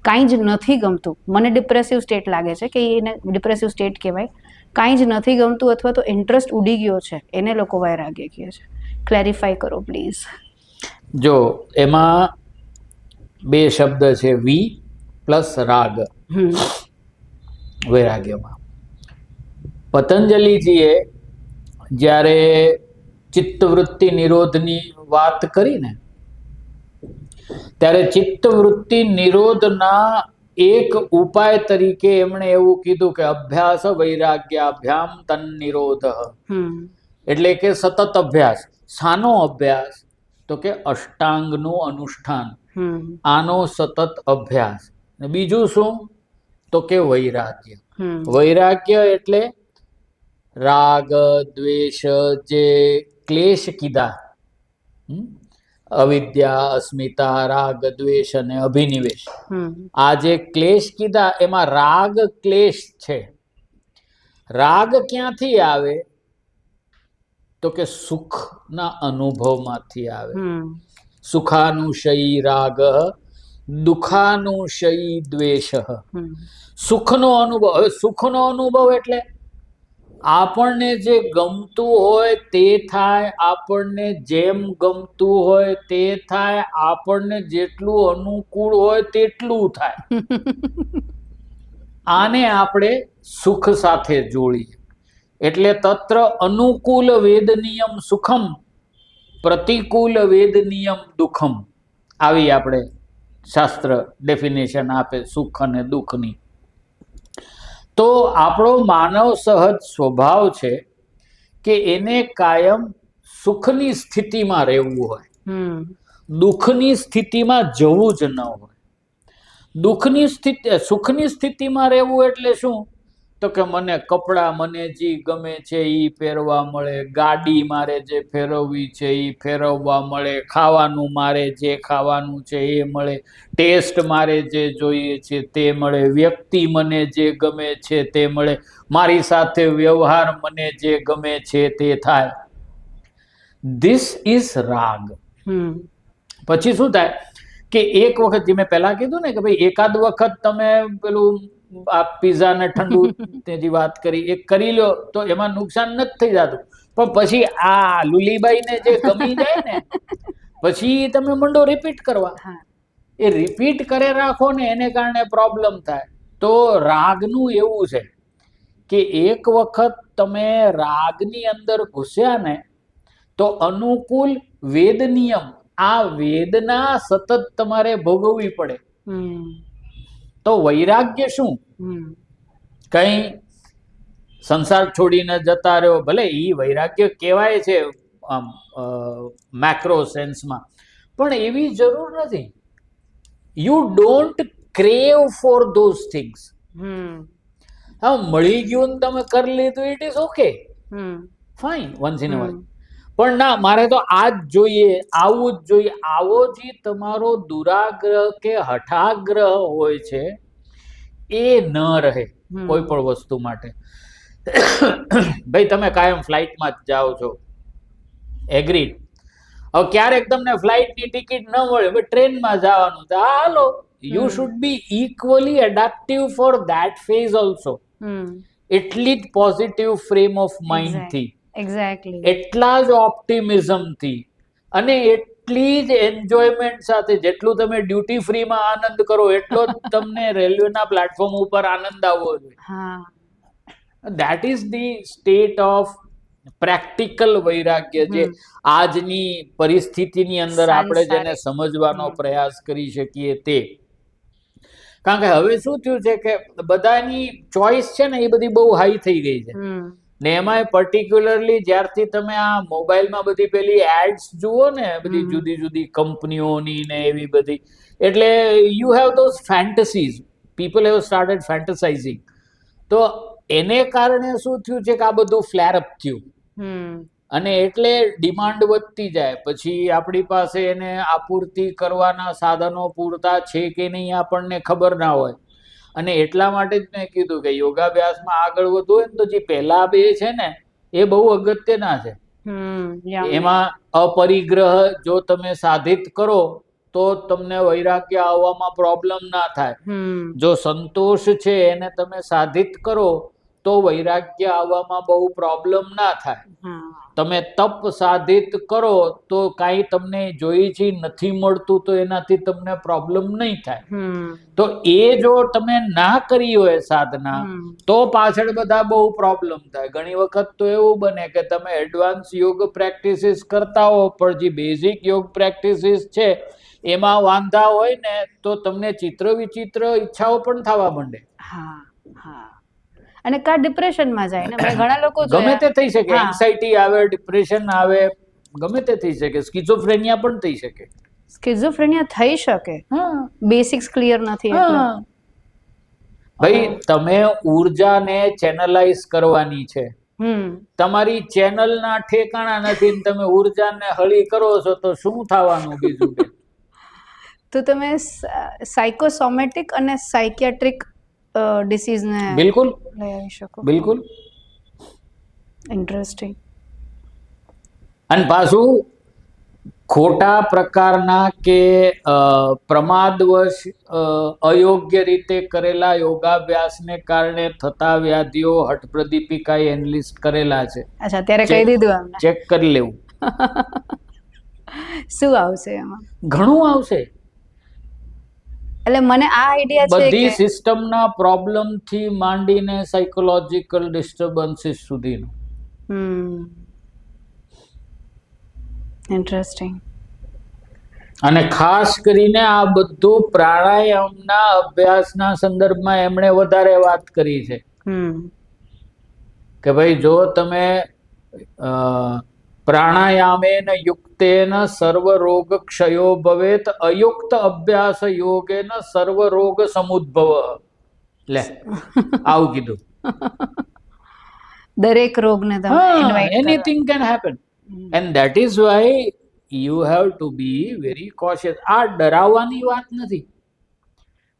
Speaker 2: કાંઈ જ નથી ગમતું, મને ડિપ્રેસિવ સ્ટેટ લાગે છે કે એને ડિપ્રેસિવ સ્ટેટ કહેવાય. કાંઈ જ નથી ગમતું અથવા તો ઇન્ટરેસ્ટ ઉડી ગયો છે એને લોકો વૈરાગ્ય કહે છે. ક્લેરિફાઈ કરો પ્લીઝ.
Speaker 1: જો એમાં બે શબ્દ છે, વી પ્લસ રાગ
Speaker 2: હમ
Speaker 1: વૈરાગ્યમાં. પતંજલિજીએ જ્યારે ચિત્તવૃત્તિ નિરોધની વાત કરી ને, ત્યારે ચિત્તવૃત્તિ નિરોધના એક ઉપાય તરીકે એમણે એવું કીધું કે અભ્યાસ વૈરાગ્યાભ્યામ તન નિરોધ. એટલે કે સતત અભ્યાસ. શાનો અભ્યાસ? તો કે અષ્ટાંગનું અનુષ્ઠાન, આનો સતત અભ્યાસ. બીજું શું? તો કે વૈરાગ્ય. વૈરાગ્ય એટલે રાગ દ્વેષ જે ક્લેશ કીધા, અવિદ્યા અસ્મિતા રાગ દ્વેષ અને અભિનિવેશ, આ જે ક્લેશ કીધા એમાં રાગ ક્લેશ છે. રાગ ક્યાંથી આવે? તો કે સુખના અનુભવમાંથી આવે. સુખાનુશયી રાગ દુઃખાનુશયી દ્વેષ. સુખનો અનુભવ. હવે સુખનો અનુભવ એટલે આપણને જે ગમતું હોય તે થાય, આપણને જેમ ગમતું હોય તે થાય, આપણને જેટલું અનુકૂળ હોય તેટલું થાય. આને આપણે સુખ સાથે જોડીએ. એટલે તત્ર અનુકૂલ વેદનીયમ સુખમ, પ્રતિકૂલ વેદનીયમ દુઃખમ. આવી આપણે શાસ્ત્ર ડેફિનેશન આપે સુખ અને દુઃખની. તો આપણો માનવ સહજ સ્વભાવ છે કે એને કાયમ સુખની સ્થિતિમાં રહેવું હોય, દુઃખની સ્થિતિમાં જવું જ ન હોય. સુખની સ્થિતિમાં રહેવું એટલે શું? તો કે મને કપડાં મને જે ગમે છે એ પહેરવા મળે, ગાડી મારે જે ફેરવવી છે એ ફેરવવા મળે, ખાવાનું મારે જે ખાવાનું છે એ મળે, ટેસ્ટ મારે જે જોઈએ છે તે મળે, વ્યક્તિ મને જે ગમે છે તે મળે, મારી સાથે વ્યવહાર મને જે ગમે છે તે થાય. ધીસ ઇઝ રાગ. પછી શું થાય કે એક વખત જે મેં પહેલા કીધું ને કે ભાઈ એકાદ વખત તમે પેલું આ પીઝા ને ઠંડુ તેની વાત કરી, એ કરી લો તો એમાં નુકસાન નથી થઈ જતું. પણ પછી આ લુલીબાઈ ને જે ગમી જાય ને, પછી તમે મંડો રિપીટ કરવા. એ રિપીટ કરે રાખો ને એને કારણે પ્રોબ્લેમ થાય. તો રાગનું એવું છે કે એક વખત તમે રાગની અંદર ઘૂસ્યા ને તો અનુકૂળ વેદ નિયમ, આ વેદના સતત તમારે ભોગવવી પડે. તો વૈરાગ્ય શું? કઈ સંસાર છોડીને જતા રહ્યો, ભલે એ વૈરાગ્ય કહેવાય છે મેક્રો સેન્સમાં, પણ એવી જરૂર નથી. You don't crave four those things. હા, મળી ગયું ને તમે કરી લીધું, it is okay, fine, once in a while. પણ ના, મારે તો આ જ જોઈએ, આવું જ જોઈએ. આવો જે તમારો દુરાગ્રહ કે હઠાગ્રહ હોય છે એ ન રહે કોઈ પણ વસ્તુ માટે. ભાઈ તમે કાયમ ફ્લાઇટમાં જ જાઓ છો, એગ્રીડ. હવે ક્યારેક તમને ફ્લાઇટની ટિકિટ ન મળે, ટ્રેનમાં જવાનું તો હાલો. You should be equally adaptive for that phase also. એટલી જ પોઝિટિવ ફ્રેમ ઓફ માઇન્ડથી,
Speaker 2: એક્ઝેક્ટલી
Speaker 1: એટલા જ ઓપ્ટિમિઝમથી અને એટલી જ એન્જોયમેન્ટ સાથે. જેટલું તમે ડ્યુટી ફ્રીમાં આનંદ કરો એટલો જ તમને રેલવેના પ્લેટફોર્મ ઉપર આનંદ આવવો જોઈએ. That is the state of practical વૈરાગ્ય, જે આજની પરિસ્થિતિની અંદર આપણે જેને સમજવાનો પ્રયાસ કરી શકીએ તે. કારણ કે હવે શું થયું છે કે બધાની ચોઈસ છે ને એ બધી બહુ હાઈ થઈ ગઈ છે. ને એમાંય પર્ટિક્યુલરલી જ્યારથી તમે આ મોબાઈલમાં બધી પેલી એડ્સ જુઓ ને, બધી જુદી જુદી કંપનીઓની ને એવી બધી, એટલે you have those fantasies, people have started fantasising. તો એને કારણે શું થયું છે કે આ બધું ફ્લેર અપ થયું, અને એટલે ડિમાન્ડ વધતી જાય. પછી આપણી પાસે એને આપૂર્તિ કરવાના સાધનો પૂરતા છે કે નહીં આપણને ખબર ના હોય. અને એટલા માટે જ મેં કીધું કે યોગાભ્યાસમાં આગળ વધવું હોય ને તો જે પહેલા બે છે ને એ બહુ અગત્યના છે. એમાં અપરિગ્રહ જો તમે સાધિત કરો તો તમને વૈરાગ્ય આવવામાં પ્રોબ્લેમ ના થાય. જો સંતોષ છે એને તમે સાધિત કરો તો વૈરાગ્ય આવવામાં બહુ પ્રોબ્લેમ ના થાય. તમે તપ સાધિત કરો તો કાંઈ તમને જોઈ છે નથી મળતું તો એનાથી તમને પ્રોબ્લેમ નહીં થાય. તો એ જો તમે ના કરી હોય સાધના તો પાછળ બધા બહુ પ્રોબ્લેમ થાય. ઘણી વખત તો એવું બને કે તમે એડવાન્સ યોગ પ્રેક્ટિસીસ કરતા હો પણ જે બેઝિક યોગ પ્રેક્ટિસીસ છે એમાં વાંધા હોય ને તો તમને ચિત્ર વિચિત્ર ઈચ્છાઓ પણ થવા માંડે.
Speaker 2: અને કા ડિપ્રેશનમાં જાય ને. મેં ઘણા લોકો
Speaker 1: ગમે તે થઈ શકે, એન્ઝાઇટી આવે, ડિપ્રેશન આવે, ગમે તે થઈ શકે, સ્કિઝોફ્રેનિયા પણ થઈ શકે.
Speaker 2: સ્કિઝોફ્રેનિયા થઈ શકે, બેસિક્સ ક્લિયર નથી એટલે.
Speaker 1: ભાઈ તમે ઉર્જાને ચેનલાઇઝ કરવાની છે, તમારી ચેનલના ઠેકાણા નથી ને તમે ઉર્જાને હળી કરો છો તો શું થવાનું બીજું?
Speaker 2: તો તમે સાયકોસોમેટિક અને સાયકિયાટ્રિક ડિસીઝને
Speaker 1: બિલકુલ
Speaker 2: લઈ આવી શકો.
Speaker 1: બિલકુલ.
Speaker 2: ઇન્ટરેસ્ટિંગ.
Speaker 1: અને પાછું ખોટા પ્રકારના કે પ્રમાદવશ અયોગ્ય રીતે કરેલા યોગાભ્યાસને કારણે થતા વ્યાધિઓ હઠપ્રદીપિકાએ એનલિસ્ટ કરેલા છે.
Speaker 2: અચ્છા, ત્યારે કહી દીધું અમને.
Speaker 1: ચેક કરી લેવું.
Speaker 2: શું આવશે એમાં?
Speaker 1: ઘણું આવશે.
Speaker 2: એટલે મને આ આઈડિયા છે કે
Speaker 1: બધી સિસ્ટમના પ્રોબ્લેમ થી માંડીને સાયકોલોજીકલ ડિસ્ટર્બન્સીસ સુધીનું.
Speaker 2: ઇન્ટરેસ્ટિંગ.
Speaker 1: અને ખાસ કરીને આ બધું પ્રાણાયામના અભ્યાસના સંદર્ભમાં એમણે વધારે વાત કરી છે કે ભાઈ જો તમે પ્રાણાયામેન યુક્તેન સર્વ રોગ ક્ષયો ભવેત અયુક્ત અભ્યાસ યોગેન સર્વ રોગ સમુદ્ભવ. લે આવું કીધું.
Speaker 2: દરેક રોગને તમે ઇન્વાઇટ કરો.
Speaker 1: Anything can happen and that is why you have two be very cautious. આ ડરાવવાની વાત નથી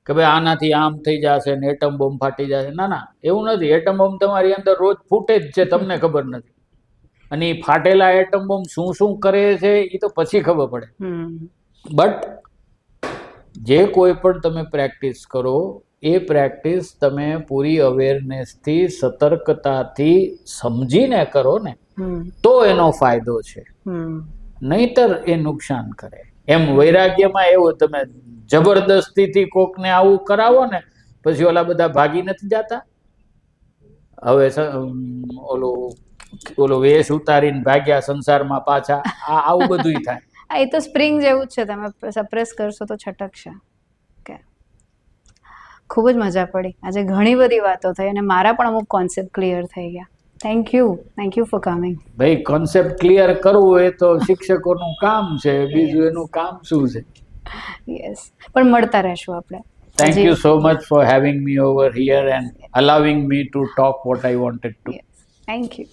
Speaker 1: કે ભાઈ આનાથી આમ થઈ જશે ને એટમ બોમ્બ ફાટી જશે. ના ના, એવું નથી. એટમ બોમ્બ તમારી અંદર રોજ ફૂટે જ છે, તમને ખબર નથી. અને એ ફાટેલા એટમ બોમ્બ શું શું કરે છે એ તો પછી ખબર પડે. બટ જે કોઈ પણ તમે પ્રેક્ટિસ કરો એ પ્રેક્ટિસ તમે પૂરી અવેરનેસથી સતર્કતાથી સમજીને કરો ને તો એનો ફાયદો છે, નહીતર એ નુકસાન કરે. એમ વૈરાગ્યમાં એવું તમે જબરદસ્તીથી કોકને આવું કરાવો ને પછી ઓલા બધા ભાગી નથી જતા. હવે ઓલો વેશ ઉતારીને ભાગ્યા સંસારમાં પાછા, આવું બધું થાય.
Speaker 2: એ તો સ્પ્રિંગ જેવું જ છે, તમે સપ્રેસ કરશો તો છટકશે. કે ખૂબ જ મજા પડી આજે. ઘણી બધી વાતો થઈ અને મારા પણ અમુક કોન્સેપ્ટ ક્લિયર થઈ ગયા. Thank you for coming.
Speaker 1: ભાઈ કોન્સેપ્ટ ક્લિયર કરવું એ તો શિક્ષકોનું કામ છે, બીજું એનું કામ શું છે?
Speaker 2: યસ, પણ મળતા રહેશું આપણે.
Speaker 1: Thank you so much for having me over here and allowing me to talk what I wanted to.
Speaker 2: Yes. Thank you.